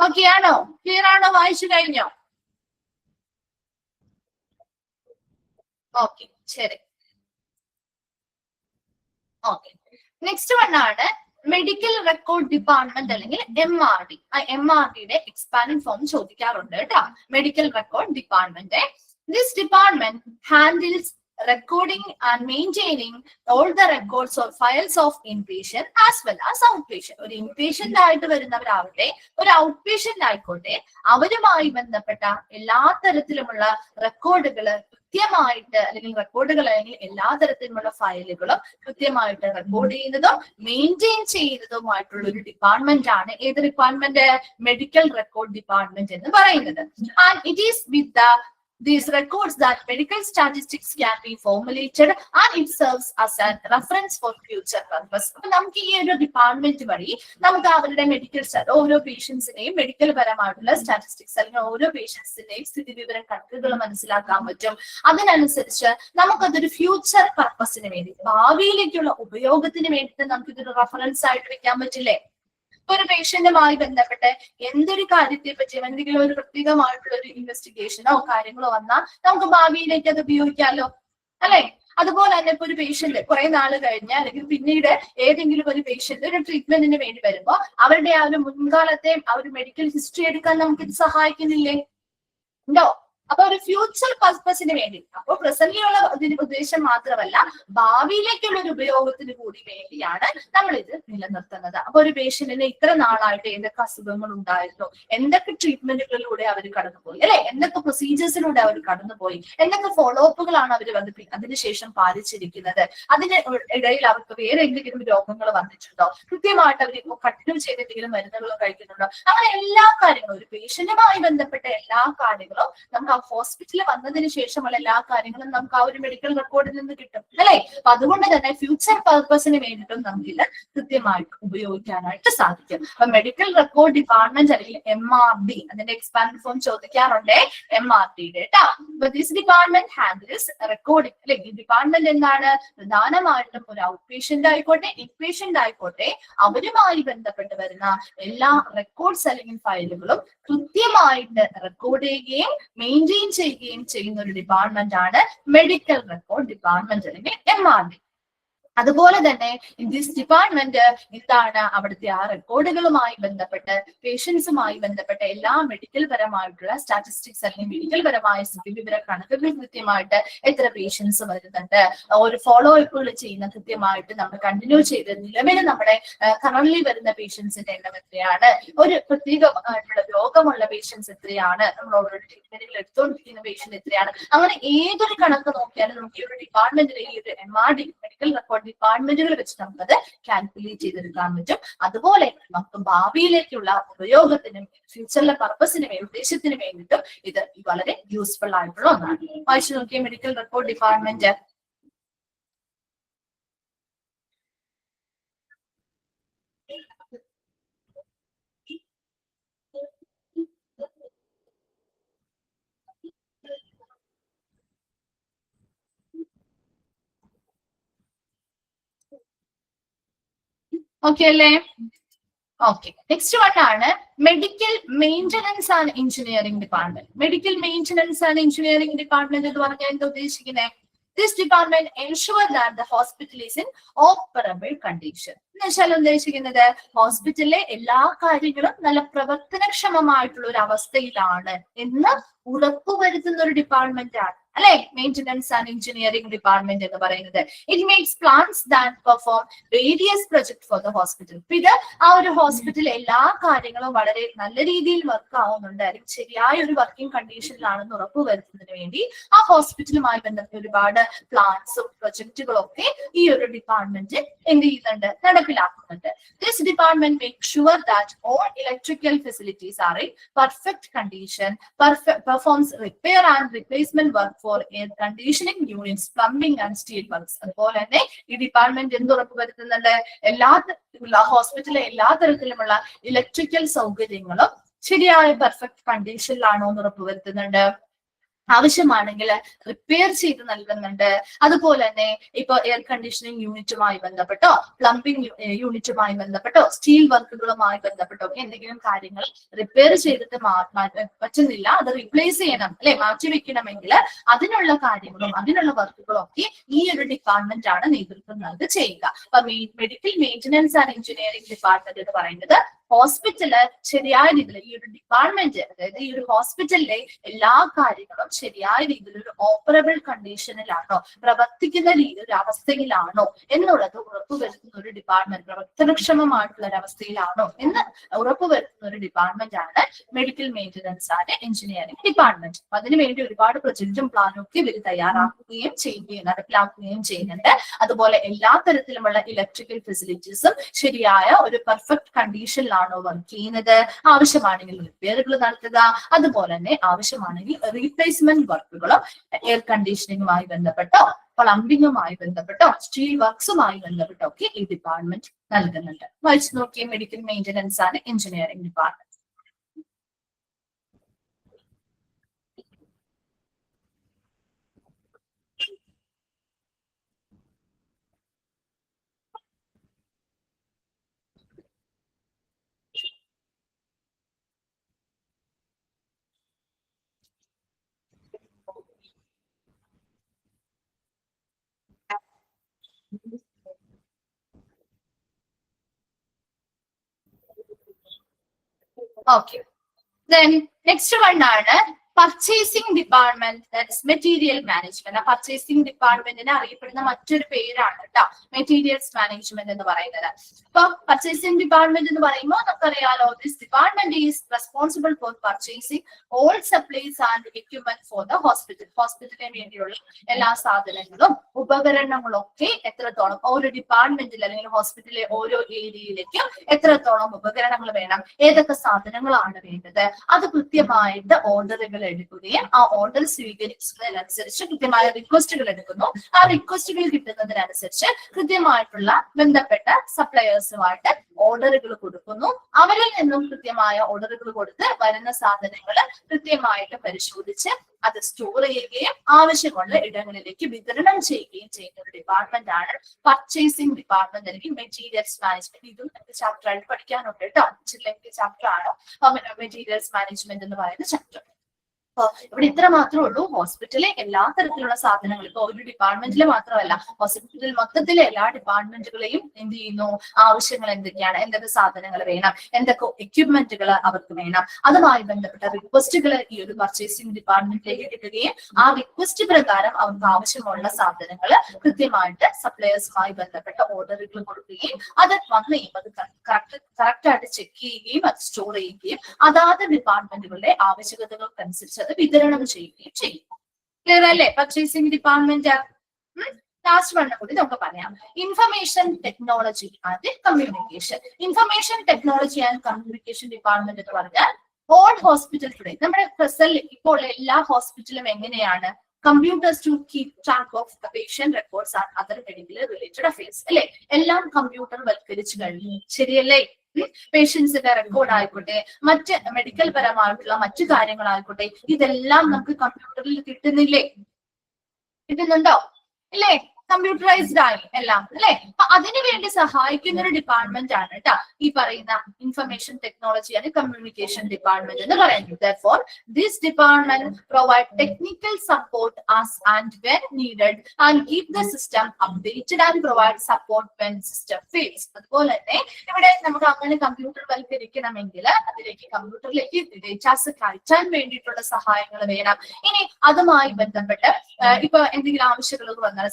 ഓക്കെ ആണോ? ക്ലിയർ ആണോ? വായിച്ചു കഴിഞ്ഞോ? ഓക്കെ, ശരി. ഓക്കെ, നെക്സ്റ്റ് വൺ ആണ് മെഡിക്കൽ റെക്കോർഡ് ഡിപ്പാർട്ട്മെന്റ് അല്ലെങ്കിൽ MRD. MRDയുടെ എക്സ്പാൻഡ് ഫോം ചോദിക്കാറുണ്ട് കേട്ടോ. Medical record department. This department handles recording and maintaining all the records or files of inpatient as well as outpatient. ഒരു ഇൻപേഷ്യന്റ് ആയിട്ട് വരുന്നവരാവട്ടെ, ഒരു ഔട്ട് പേഷ്യന്റ് ആയിക്കോട്ടെ, അവരുമായി ബന്ധപ്പെട്ട എല്ലാ തരത്തിലുമുള്ള റെക്കോർഡുകൾ കൃത്യമായിട്ട് അല്ലെങ്കിൽ റെക്കോർഡുകൾ അല്ലെങ്കിൽ എല്ലാ തരത്തിലുള്ള ഫയലുകളും കൃത്യമായിട്ട് റെക്കോർഡ് ചെയ്യുന്നതും മെയിൻറ്റെയിൻ ചെയ്യുന്നതുമായിട്ടുള്ള ഒരു ഡിപ്പാർട്ട്മെന്റ് ആണ് ഏത് ഡിപ്പാർട്ട്മെന്റ്? മെഡിക്കൽ റെക്കോർഡ് ഡിപ്പാർട്ട്മെന്റ് എന്ന് പറയുന്നത്. And it is with these records that medical statistics can be formulated and it serves as a reference for future purpose. നമുക്ക് ഈ ഒരു ഡിപ്പാർട്ട്മെന്റ് വഴി നമുക്ക് അവരുടെ മെഡിക്കൽ ഓരോ പേഷ്യൻസിനെയും മെഡിക്കൽ പരമായിട്ടുള്ള സ്റ്റാറ്റിസ്റ്റിക്സ് അല്ലെങ്കിൽ ഓരോ പേഷ്യൻസിന്റെയും സ്ഥിതി വിവരം കണക്കുകൾ മനസ്സിലാക്കാൻ പറ്റും. അതിനനുസരിച്ച് നമുക്കതൊരു ഫ്യൂച്ചർ പർപ്പസിന് വേണ്ടി ഭാവിയിലേക്കുള്ള ഉപയോഗത്തിന് വേണ്ടിയിട്ട് നമുക്ക് ഇതൊരു റെഫറൻസ് ആയിട്ട് വെക്കാൻ പറ്റില്ലേ? ഒരു പേഷ്യന്റുമായി ബന്ധപ്പെട്ട് എന്തൊരു കാര്യത്തെ പറ്റിയും എന്തെങ്കിലും ഒരു പ്രത്യേകമായിട്ടുള്ള ഒരു ഇൻവെസ്റ്റിഗേഷനോ കാര്യങ്ങളോ വന്നാൽ നമുക്ക് ഭാവിയിലേക്ക് അത് ഉപയോഗിക്കാമല്ലോ, അല്ലെ? അതുപോലെ തന്നെ ഇപ്പൊ ഒരു പേഷ്യന്റ് കുറെ നാൾ കഴിഞ്ഞ് അല്ലെങ്കിൽ പിന്നീട് ഏതെങ്കിലും ഒരു പേഷ്യന്റ് ഒരു ട്രീറ്റ്മെന്റിന് വേണ്ടി വരുമ്പോ അവരുടെ ആ ഒരു മുൻകാലത്തെ ആ ഒരു മെഡിക്കൽ ഹിസ്റ്ററി എടുക്കാൻ നമുക്ക് ഇത് സഹായിക്കുന്നില്ലേ? ഉണ്ടോ? അപ്പൊ ഒരു ഫ്യൂച്ചർ പർപ്പസിന് വേണ്ടി, അപ്പൊ പ്രസന്റിലുള്ള ഇതിന് ഉദ്ദേശം മാത്രമല്ല ഭാവിയിലേക്കുള്ള ഒരു ഉപയോഗത്തിന് കൂടി വേണ്ടിയാണ് നമ്മൾ ഇത് നിലനിർത്തുന്നത്. അപ്പൊ ഒരു പേഷ്യന്റിന് ഇത്ര നാളായിട്ട് എന്തൊക്കെ അസുഖങ്ങൾ ഉണ്ടായിരുന്നു, എന്തൊക്കെ ട്രീറ്റ്മെന്റുകളിലൂടെ അവർ കടന്നുപോയി, അല്ലെ? എന്തൊക്കെ പ്രൊസീജിയേഴ്സിലൂടെ അവർ കടന്നുപോയി, എന്തൊക്കെ ഫോളോ അപ്പുകളാണ് അവർ അതിനുശേഷം പാലിച്ചിരിക്കുന്നത്, അതിന് ഇടയിൽ അവർക്ക് വേറെ എന്തെങ്കിലും രോഗങ്ങൾ വന്നിട്ടുണ്ടോ, കൃത്യമായിട്ട് അവർ കണ്ടിന്യൂ ചെയ്ത് എന്തെങ്കിലും മരുന്നുകൾ കഴിക്കുന്നുണ്ടോ, അങ്ങനെ എല്ലാ കാര്യങ്ങളും ഒരു പേഷ്യന്റുമായി ബന്ധപ്പെട്ട എല്ലാ കാര്യങ്ങളും നമുക്ക് ഹോസ്പിറ്റലിൽ വന്നതിന് ശേഷമുള്ള എല്ലാ കാര്യങ്ങളും നമുക്ക് ആ ഒരു മെഡിക്കൽ റെക്കോർഡിൽ നിന്ന് കിട്ടും, അല്ലെ? അപ്പൊ അതുകൊണ്ട് തന്നെ ഫ്യൂച്ചർ പർപ്പസിന് വേണ്ടിയിട്ടും നമുക്കിത് കൃത്യമായിട്ട് ഉപയോഗിക്കാനായിട്ട് സാധിക്കും. അപ്പൊ മെഡിക്കൽ റെക്കോർഡ് ഡിപ്പാർട്ട്മെന്റ് അല്ലെങ്കിൽ MRD, അതിന്റെ എക്സ്പാൻഡ് ഫോം ചോദിക്കാറുണ്ട്, MRD കേട്ടോ. അപ്പൊ ദിസ് ഡിപ്പാർട്ട്മെന്റ് ഹാൻഡിൽസ് റെക്കോർഡിംഗ്, അല്ലെ? ഈ ഡിപ്പാർട്ട്മെന്റ് എന്താണ്? പ്രധാനമായിട്ടും ഒരു ഔട്ട് പേഷ്യന്റ് ആയിക്കോട്ടെ ഇൻപേഷ്യന്റ് ആയിക്കോട്ടെ അവരുമായി ബന്ധപ്പെട്ട് വരുന്ന എല്ലാ റെക്കോർഡ്സ് അല്ലെങ്കിൽ ഫയലുകളും കൃത്യമായിട്ട് റെക്കോർഡ് ചെയ്യുകയും മെയിൻറ്റെയിൻ ചെയ്യുകയും ചെയ്യുന്ന ഒരു ഡിപ്പാർട്ട്മെന്റ് ആണ് മെഡിക്കൽ റെക്കോർഡ് ഡിപ്പാർട്ട്മെന്റ് അല്ലെങ്കിൽ MRD. അതുപോലെ തന്നെ ദിസ് ഡിപ്പാർട്ട്മെന്റ് എന്താണ്? അവിടുത്തെ ആ റെക്കോർഡുകളുമായി ബന്ധപ്പെട്ട് പേഷ്യൻസുമായി ബന്ധപ്പെട്ട എല്ലാ മെഡിക്കൽ പരമായിട്ടുള്ള സ്റ്റാറ്റിസ്റ്റിക്സ് അല്ലെങ്കിൽ മെഡിക്കൽ പരമായ സ്ഥിതിവിവര കണക്കുകൾ കൃത്യമായിട്ട് എത്ര പേഷ്യൻസ് വരുന്നുണ്ട്, ഒരു ഫോളോ അപ്പുകൾ ചെയ്യുന്ന കൃത്യമായിട്ട് നമ്മൾ കണ്ടിന്യൂ ചെയ്ത് നിലവിൽ നമ്മുടെ കറന്റ്ലി വരുന്ന പേഷ്യൻസിന്റെ എണ്ണം എത്രയാണ്, ഒരു പ്രത്യേകമായിട്ടുള്ള രോഗമുള്ള പേഷ്യൻസ് എത്രയാണ്, നമ്മൾ ഓരോ ട്രീറ്റ്മെന്റുകൾ എടുത്തുകൊണ്ടിരിക്കുന്ന പേഷ്യന്റ് എത്രയാണ്, അങ്ങനെ ഏതൊരു കണക്ക് നോക്കിയാലും നമുക്ക് ഈ ഒരു ഡിപ്പാർട്ട്മെന്റിലെ ഈ ഒരു MRD മെഡിക്കൽ റെക്കോർഡ് ഡിപ്പാർട്ട്മെന്റുകൾ വെച്ച് നമുക്കത് കാൽക്കുലേറ്റ് ചെയ്തെടുക്കാൻ പറ്റും. അതുപോലെ നമുക്ക് ഭാവിയിലേക്കുള്ള ഉപയോഗത്തിനും ഫ്യൂച്ചറിലെ പർപ്പസിനും ഉദ്ദേശത്തിന് വേണ്ടിയിട്ടും ഇത് വളരെ യൂസ്ഫുൾ ആയിട്ടുള്ള ഒന്നാണ്. വായിച്ചു നോക്കിയ മെഡിക്കൽ റെക്കോർഡ് ഡിപ്പാർട്ട്മെന്റ് ഓക്കെ അല്ലേ? ഓക്കെ, നെക്സ്റ്റ് വൺ ആണ് medical maintenance and engineering department. Medical maintenance and engineering department എന്ന് പറഞ്ഞാൽ എന്താ ഉദ്ദേശിക്കുന്നത്? This department ensure that the hospital is in operable condition. എന്ന് വെച്ചാൽ ഉദ്ദേശിക്കുന്നത് ഹോസ്പിറ്റലിലെ എല്ലാ കാര്യങ്ങളും നല്ല പ്രവർത്തനക്ഷമമായിട്ടുള്ള ഒരു അവസ്ഥയിലാണ് എന്ന് ഉറപ്പുവരുത്തുന്ന ഒരു ഡിപ്പാർട്ട്മെന്റ് ആണ്, അല്ലെ? മെയിന്റനൻസ് ആൻഡ് എഞ്ചിനീയറിംഗ് ഡിപ്പാർട്ട്മെന്റ് എന്ന് പറയുന്നത്. It makes plans that perform various project for the hospital. ഇത് ആ ഒരു ഹോസ്പിറ്റലിലെ എല്ലാ കാര്യങ്ങളും വളരെ നല്ല രീതിയിൽ വർക്ക് ആവുന്നുണ്ട്, അല്ലെങ്കിൽ ശരിയായ ഒരു വർക്കിംഗ് കണ്ടീഷനിലാണെന്ന് ഉറപ്പുവരുത്തുന്നതിന് വേണ്ടി ആ ഹോസ്പിറ്റലുമായി ബന്ധപ്പെട്ട ഒരുപാട് പ്ലാൻസും പ്രൊജക്ടുകളും ഒക്കെ ഈ ഒരു ഡിപ്പാർട്ട്മെന്റ് എന്ത് ചെയ്യുന്നുണ്ട്? നടപ്പിലാക്കുന്നുണ്ട്. This department make sure that all electrical facilities are in perfect condition, performs repair and replacement work for air conditioning units, plumbing and steel works. അതുപോലെ തന്നെ ഈ ഡിപ്പാർട്ട്മെന്റ് എന്ത് ഉറപ്പുവരുത്തുന്നുണ്ട്? ഹോസ്പിറ്റലിലെ എല്ലാ തരത്തിലുമുള്ള ഇലക്ട്രിക്കൽ സൗകര്യങ്ങളും ശരിയായ പെർഫെക്റ്റ് കണ്ടീഷനിലാണോ എന്ന് ഉറപ്പുവരുത്തുന്നുണ്ട്. ആവശ്യമാണെങ്കിൽ റിപ്പയർ ചെയ്ത് നൽകുന്നുണ്ട്. അതുപോലെ തന്നെ ഇപ്പൊ എയർ കണ്ടീഷനിങ് യൂണിറ്റുമായി ബന്ധപ്പെട്ടോ പ്ലംബിംഗ് യൂണിറ്റുമായി ബന്ധപ്പെട്ടോ സ്റ്റീൽ വർക്കുകളുമായി ബന്ധപ്പെട്ടോ ഒക്കെ എന്തെങ്കിലും കാര്യങ്ങൾ റിപ്പയർ ചെയ്തിട്ട് പറ്റുന്നില്ല, അത് റീപ്ലേസ് ചെയ്യണം, അല്ലെ? മാറ്റിവെക്കണമെങ്കിൽ അതിനുള്ള കാര്യങ്ങളും അതിനുള്ള വർക്കുകളും ഒക്കെ ഈ ഒരു ഡിപ്പാർട്ട്മെന്റ് ആണ് നേതൃത്വം നൽകി ചെയ്യുക. അപ്പൊ medical maintenance and engineering department എന്ന് പറയുന്നത് ഹോസ്പിറ്റല് ശരിയായ രീതിയിൽ ഈ ഒരു ഡിപ്പാർട്ട്മെന്റ്, അതായത് ഈ ഒരു ഹോസ്പിറ്റലിലെ എല്ലാ കാര്യങ്ങളും ശരിയായ രീതിയിൽ ഒരു ഓപ്പറബിൾ കണ്ടീഷനിലാണോ, പ്രവർത്തിക്കുന്ന ഒരു അവസ്ഥയിലാണോ എന്നുള്ളത് ഉറപ്പുവരുത്തുന്ന ഒരു ഡിപ്പാർട്ട്മെന്റ്, പ്രവർത്തനക്ഷമമായിട്ടുള്ള ഒരു അവസ്ഥയിലാണോ എന്ന് ഉറപ്പുവരുത്തുന്ന ഒരു ഡിപ്പാർട്ട്മെന്റ് ആണ് medical maintenance and engineering department. അപ്പൊ അതിനുവേണ്ടി ഒരുപാട് പ്രൊജക്റ്റും പ്ലാനും ഒക്കെ ഇവർ തയ്യാറാക്കുകയും ചെയ്യുകയും നടപ്പിലാക്കുകയും ചെയ്യുന്നുണ്ട്. അതുപോലെ എല്ലാ തരത്തിലുമുള്ള ഇലക്ട്രിക്കൽ ഫെസിലിറ്റീസും ശരിയായ ഒരു പെർഫെക്റ്റ് കണ്ടീഷനിലാണോ വർക്ക് ചെയ്യുന്നത്, ആവശ്യമാണെങ്കിൽ റിപ്പയറുകൾ നടത്തുക, അതുപോലെ തന്നെ ആവശ്യമാണെങ്കിൽ റീപ്ലേസ്മെന്റ് വർക്കുകളും എയർ കണ്ടീഷനിങ്ങുമായി ബന്ധപ്പെട്ടോ പ്ലംബിങ്ങുമായി ബന്ധപ്പെട്ടോ സ്റ്റീൽ വർക്ക്സുമായി ബന്ധപ്പെട്ടോ ഒക്കെ ഈ ഡിപ്പാർട്ട്മെന്റ് നൽകുന്നുണ്ട്. വായിച്ചു നോക്കിയ medical maintenance and engineering department. Okay. Then next one ആണ് purchasing department, that is material management. ആ പർച്ചേസിംഗ് ഡിപ്പാർട്ട്മെന്റിന് അറിയപ്പെടുന്ന മറ്റൊരു പേരാണ് കേട്ടോ മെറ്റീരിയൽസ് മാനേജ്മെന്റ് എന്ന് പറയുന്നത്. അപ്പൊ പർച്ചേസിംഗ് ഡിപ്പാർട്ട്മെന്റ് എന്ന് പറയുമ്പോൾ നമുക്കറിയാലോ, this department is responsible for purchasing all supplies and equipment for the hospital. ഹോസ്പിറ്റലിന് വേണ്ടിയുള്ള എല്ലാ സാധനങ്ങളും ഉപകരണങ്ങളും ഒക്കെ എത്രത്തോളം ഓരോ ഡിപ്പാർട്ട്മെന്റിൽ അല്ലെങ്കിൽ ഹോസ്പിറ്റലിലെ ഓരോ ഏരിയയിലേക്കും എത്രത്തോളം ഉപകരണങ്ങൾ വേണം, ഏതൊക്കെ സാധനങ്ങളാണ് വേണ്ടത്, അത് കൃത്യമായിട്ട് ഓർഡറുകൾ എടുക്കുകയും ആ ഓർഡർ സ്വീകരിക്കുന്നതിനനുസരിച്ച് കൃത്യമായ റിക്വസ്റ്റുകൾ എടുക്കുന്നു. ആ റിക്വസ്റ്റുകൾ കിട്ടുന്നതിനനുസരിച്ച് കൃത്യമായിട്ടുള്ള ബന്ധപ്പെട്ട സപ്ലയേഴ്സുമായിട്ട് ഓർഡറുകൾ കൊടുക്കുന്നു. അവരിൽ നിന്നും കൃത്യമായ ഓർഡറുകൾ കൊടുത്ത് വരുന്ന സാധനങ്ങൾ കൃത്യമായിട്ട് പരിശോധിച്ച് അത് സ്റ്റോർ ചെയ്യുകയും ആവശ്യമുള്ള ഇടങ്ങളിലേക്ക് വിതരണം ചെയ്യുകയും ചെയ്യുന്ന ഒരു ഡിപ്പാർട്ട്മെന്റ് ആണ് പർച്ചേസിംഗ് ഡിപ്പാർട്ട്മെന്റ് അല്ലെങ്കിൽ മെറ്റീരിയൽസ് മാനേജ്മെന്റ്. ഇതും ചാപ്റ്റർ ആയിട്ട് പഠിക്കാനുണ്ട് കേട്ടോ. ചാപ്റ്റർ ആണ് മെറ്റീരിയൽസ് മാനേജ്മെന്റ് എന്ന് പറയുന്ന ചാപ്റ്റർ. ഇവിടെ ഇത്ര മാത്രമേ ഉള്ളൂ. ഹോസ്പിറ്റലിലെ എല്ലാ തരത്തിലുള്ള സാധനങ്ങളും, ഇപ്പൊ ഒരു ഡിപ്പാർട്ട്മെന്റിൽ മാത്രമല്ല, ഹോസ്പിറ്റലിൽ മൊത്തത്തിലെ എല്ലാ ഡിപ്പാർട്ട്മെന്റുകളെയും എന്ത് ചെയ്യുന്നു, ആവശ്യങ്ങൾ എന്തൊക്കെയാണ്, എന്തൊക്കെ സാധനങ്ങൾ വേണം, എന്തൊക്കെ എക്യുപ്മെന്റുകൾ അവർക്ക് വേണം, അതുമായി ബന്ധപ്പെട്ട റിക്വസ്റ്റുകൾ ഈ ഒരു പർച്ചേസിംഗ് ഡിപ്പാർട്ട്മെന്റിലേക്ക് കിട്ടുകയും ആ റിക്വസ്റ്റ് പ്രകാരം അവർക്ക് ആവശ്യമുള്ള സാധനങ്ങൾ കൃത്യമായിട്ട് സപ്ലയേഴ്സുമായി ബന്ധപ്പെട്ട ഓർഡറുകൾ കൊടുക്കുകയും അത് വന്നു കഴിയുമ്പോൾ അത് കറക്റ്റ് ആയിട്ട് ചെക്ക് ചെയ്യുകയും അത് സ്റ്റോർ ചെയ്യുകയും അതാത് ഡിപ്പാർട്ട്മെന്റുകളുടെ ആവശ്യകതകൾക്കനുസരിച്ച് അത് വിതരണം ചെയ്യുകയും ചെയ്യും. ക്ലിയർ അല്ലേ പർച്ചേസിംഗ് ഡിപ്പാർട്ട്മെന്റ്? ലാസ്റ്റ് വണ്ണം കൂടി നമുക്ക് പറയാം. Information technology and communication. Information technology and communication department എന്ന് പറഞ്ഞാൽ ഓൾ ഹോസ്പിറ്റൽ ടുഡേ, നമ്മുടെ പ്രസന്റ് ഇപ്പോൾ എല്ലാ ഹോസ്പിറ്റലും എങ്ങനെയാണ് computers to keep track of the patient records and other medical related affairs അല്ലെ, എല്ലാം കമ്പ്യൂട്ടർ വൽക്കരിച്ചു കഴിഞ്ഞു. ശരിയല്ലേ? പേഷ്യൻസിന്റെ റെക്കോർഡ് ആയിക്കോട്ടെ, മറ്റ് മെഡിക്കൽ പരമായിട്ടുള്ള മറ്റു കാര്യങ്ങളായിക്കോട്ടെ, ഇതെല്ലാം നമുക്ക് കമ്പ്യൂട്ടറിൽ കിട്ടുന്നില്ലേ? കിട്ടുന്നുണ്ടോ? ഇല്ലേ? കമ്പ്യൂട്ടറൈസ്ഡ് ആയി എല്ലാം അല്ലെ. അപ്പൊ അതിനുവേണ്ടി സഹായിക്കുന്ന ഒരു ഡിപ്പാർട്ട്മെന്റ് ആണ് കേട്ടോ ഈ പറയുന്ന information technology and communication department എന്ന് പറയുന്നത്. Therefore, this department provide technical support as and when needed and keep the system updated and provide support when system fails. അതുപോലെ തന്നെ ഇവിടെ നമുക്ക് അങ്ങനെ കമ്പ്യൂട്ടർ വൽക്കരിക്കണമെങ്കിൽ അതിലേക്ക് കമ്പ്യൂട്ടറിലേക്ക് ഡേറ്റാസ് കയറ്റാൻ വേണ്ടിയിട്ടുള്ള സഹായങ്ങൾ വേണം. ഇനി അതുമായി ബന്ധപ്പെട്ട് ഇപ്പൊ എന്തെങ്കിലും ആവശ്യങ്ങൾ വന്നാൽ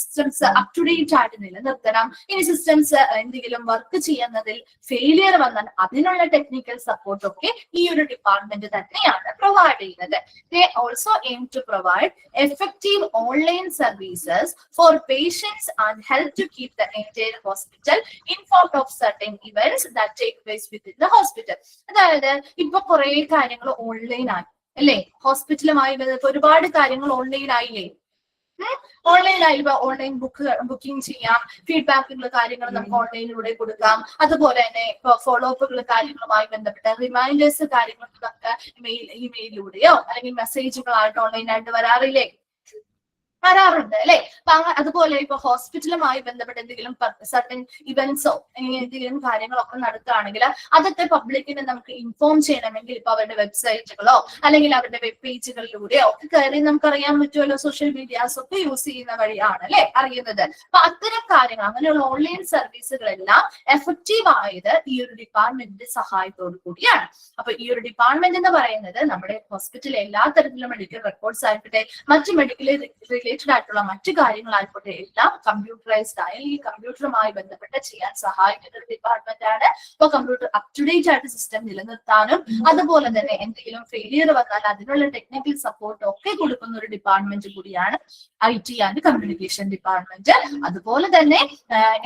സിസ്റ്റംസ് അപ് ടു ഡേറ്റ് ആയിട്ട് നിലനിർത്തണം. ഇനി സിസ്റ്റംസ് എന്തെങ്കിലും വർക്ക് ചെയ്യുന്നതിൽ ഫെയിലിയർ വന്നാൽ അതിനുള്ള ടെക്നിക്കൽ സപ്പോർട്ട് ഒക്കെ ഈ ഒരു ഡിപ്പാർട്ട്മെന്റ് തന്നെയാണ് പ്രൊവൈഡ് ചെയ്യുന്നത്. They also aim to provide effective online services for patients and help to keep the entire hospital informed of certain events that take place within the hospital. അതായത് ഇപ്പൊ കുറെ കാര്യങ്ങൾ ഓൺലൈൻ ആയി അല്ലേ, ഹോസ്പിറ്റലുമായി ഒരുപാട് കാര്യങ്ങൾ ഓൺലൈൻ ആയില്ലേ. ഓൺലൈനായി ഓൺലൈൻ ബുക്കിംഗ് ചെയ്യാം, ഫീഡ്ബാക്കുകൾ കാര്യങ്ങൾ നമുക്ക് ഓൺലൈനിലൂടെ കൊടുക്കാം. അതുപോലെ തന്നെ ഫോളോ അപ്പുകൾ കാര്യങ്ങളുമായി ബന്ധപ്പെട്ട റിമൈൻഡേഴ്സ് കാര്യങ്ങൾക്ക് നമുക്ക് ഇമെയിലിലൂടെയോ അല്ലെങ്കിൽ മെസ്സേജുകളായിട്ട് ഓൺലൈനായിട്ട് വരാറില്ലേ? വരാറുണ്ട് അല്ലെ. അതുപോലെ ഇപ്പൊ ഹോസ്പിറ്റലുമായി ബന്ധപ്പെട്ട എന്തെങ്കിലും സർട്ടൻ ഇവന്റ്സോ എന്തെങ്കിലും കാര്യങ്ങളൊക്കെ നടത്തുകയാണെങ്കിൽ അതൊക്കെ പബ്ലിക്കിനെ നമുക്ക് ഇൻഫോം ചെയ്യണമെങ്കിൽ ഇപ്പൊ അവരുടെ വെബ്സൈറ്റുകളോ അല്ലെങ്കിൽ അവരുടെ വെബ് പേജുകളിലൂടെയോ ഒക്കെ കയറി നമുക്ക് അറിയാൻ പറ്റുമല്ലോ. സോഷ്യൽ മീഡിയാസ് ഒക്കെ യൂസ് ചെയ്യുന്ന വഴിയാണ് അല്ലെ അറിയുന്നത്. അപ്പൊ അത്തരം കാര്യങ്ങൾ അങ്ങനെയുള്ള ഓൺലൈൻ സർവീസുകളെല്ലാം എഫക്റ്റീവ് ആയത് ഈ ഒരു ഡിപ്പാർട്ട്മെന്റിന്റെ സഹായത്തോടു കൂടിയാണ്. അപ്പൊ ഈ ഒരു ഡിപ്പാർട്ട്മെന്റ് എന്ന് പറയുന്നത് നമ്മുടെ ഹോസ്പിറ്റലിലെ എല്ലാ തരത്തിലുള്ള മെഡിക്കൽ റെക്കോർഡ്സ് ആയിക്കോട്ടെ, മറ്റ് മെഡിക്കൽ റിലേറ്റഡ് ആയിട്ടുള്ള മറ്റു കാര്യങ്ങളായിക്കോട്ടെ എല്ലാം കമ്പ്യൂട്ടറൈസ്ഡ് ആയ ഈ കമ്പ്യൂട്ടറുമായി ബന്ധപ്പെട്ട് ചെയ്യാൻ സഹായിക്കുന്ന ഒരു ഡിപ്പാർട്ട്മെന്റ് ആണ്. അപ്പൊ കമ്പ്യൂട്ടർ അപ് ടു ഡേറ്റ് ആയിട്ട് സിസ്റ്റം നിലനിർത്താനും അതുപോലെ തന്നെ എന്തെങ്കിലും ഫെയിലിയർ വന്നാൽ അതിനുള്ള ടെക്നിക്കൽ സപ്പോർട്ട് ഒക്കെ കൊടുക്കുന്ന ഒരു ഡിപ്പാർട്ട്മെന്റ് കൂടിയാണ് IT ആൻഡ് കമ്മ്യൂണിക്കേഷൻ ഡിപ്പാർട്ട്മെന്റ്. അതുപോലെ തന്നെ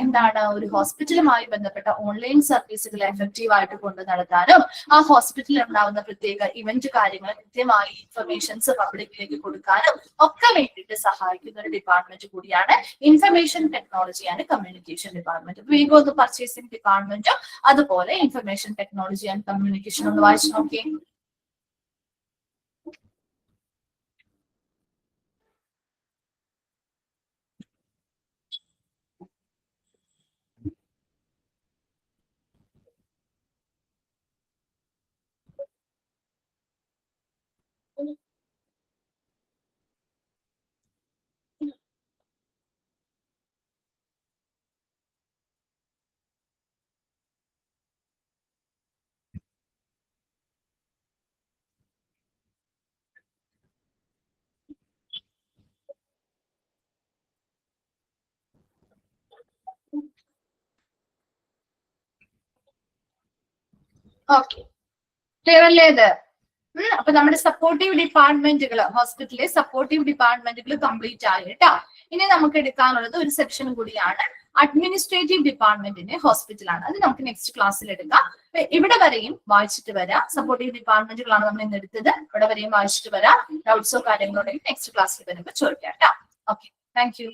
എന്താണ് ഒരു ഹോസ്പിറ്റലുമായി ബന്ധപ്പെട്ട ഓൺലൈൻ സർവീസുകൾ എഫക്റ്റീവ് ആയിട്ട് കൊണ്ടു നടത്താനും ആ ഹോസ്പിറ്റലിൽ ഉണ്ടാകുന്ന പ്രത്യേക ഇവന്റ് കാര്യങ്ങൾ കൃത്യമായി ഇൻഫർമേഷൻസ് പബ്ലിക്കിലേക്ക് കൊടുക്കാനും ഒക്കെ വേണ്ടിയിട്ട് സഹായിക്കുന്ന ഒരു ഡിപ്പാർട്ട്മെന്റ് കൂടിയാണ് information technology and communication department. വേഗം പർച്ചേസിംഗ് ഡിപ്പാർട്ട്മെന്റും അതുപോലെ ഇൻഫർമേഷൻ ടെക്നോളജി ആൻഡ് കമ്മ്യൂണിക്കേഷൻ ഒന്ന് വായിച്ചു നോക്കി. ഓക്കെ, ക്ലിയർ അല്ലേ ഇത്? അപ്പൊ നമ്മുടെ സപ്പോർട്ടീവ് ഡിപ്പാർട്ട്മെന്റുകൾ ഹോസ്പിറ്റലിലെ സപ്പോർട്ടീവ് ഡിപ്പാർട്ട്മെന്റുകൾ കംപ്ലീറ്റ് ആയി കേട്ടോ. ഇനി നമുക്ക് എടുക്കാനുള്ളത് ഒരു സെക്ഷൻ കൂടിയാണ് അഡ്മിനിസ്ട്രേറ്റീവ് ഡിപ്പാർട്ട്മെന്റിന്റെ ഹോസ്പിറ്റലാണ്. അത് നമുക്ക് നെക്സ്റ്റ് ക്ലാസ്സിൽ എടുക്കാം. ഇവിടെ വരെയും വായിച്ചിട്ട് വരാം. സപ്പോർട്ടീവ് ഡിപ്പാർട്ട്മെന്റുകളാണ് നമ്മൾ ഇന്ന് എടുത്തത്. ഇവിടെ വരെയും വായിച്ചിട്ട് വരാം. ഡൗട്ട്സോ കാര്യങ്ങളോ ഉണ്ടെങ്കിൽ നെക്സ്റ്റ് ക്ലാസ്സിൽ വരുമ്പോൾ ചോദിക്കാം കേട്ടോ. Okay, thank you.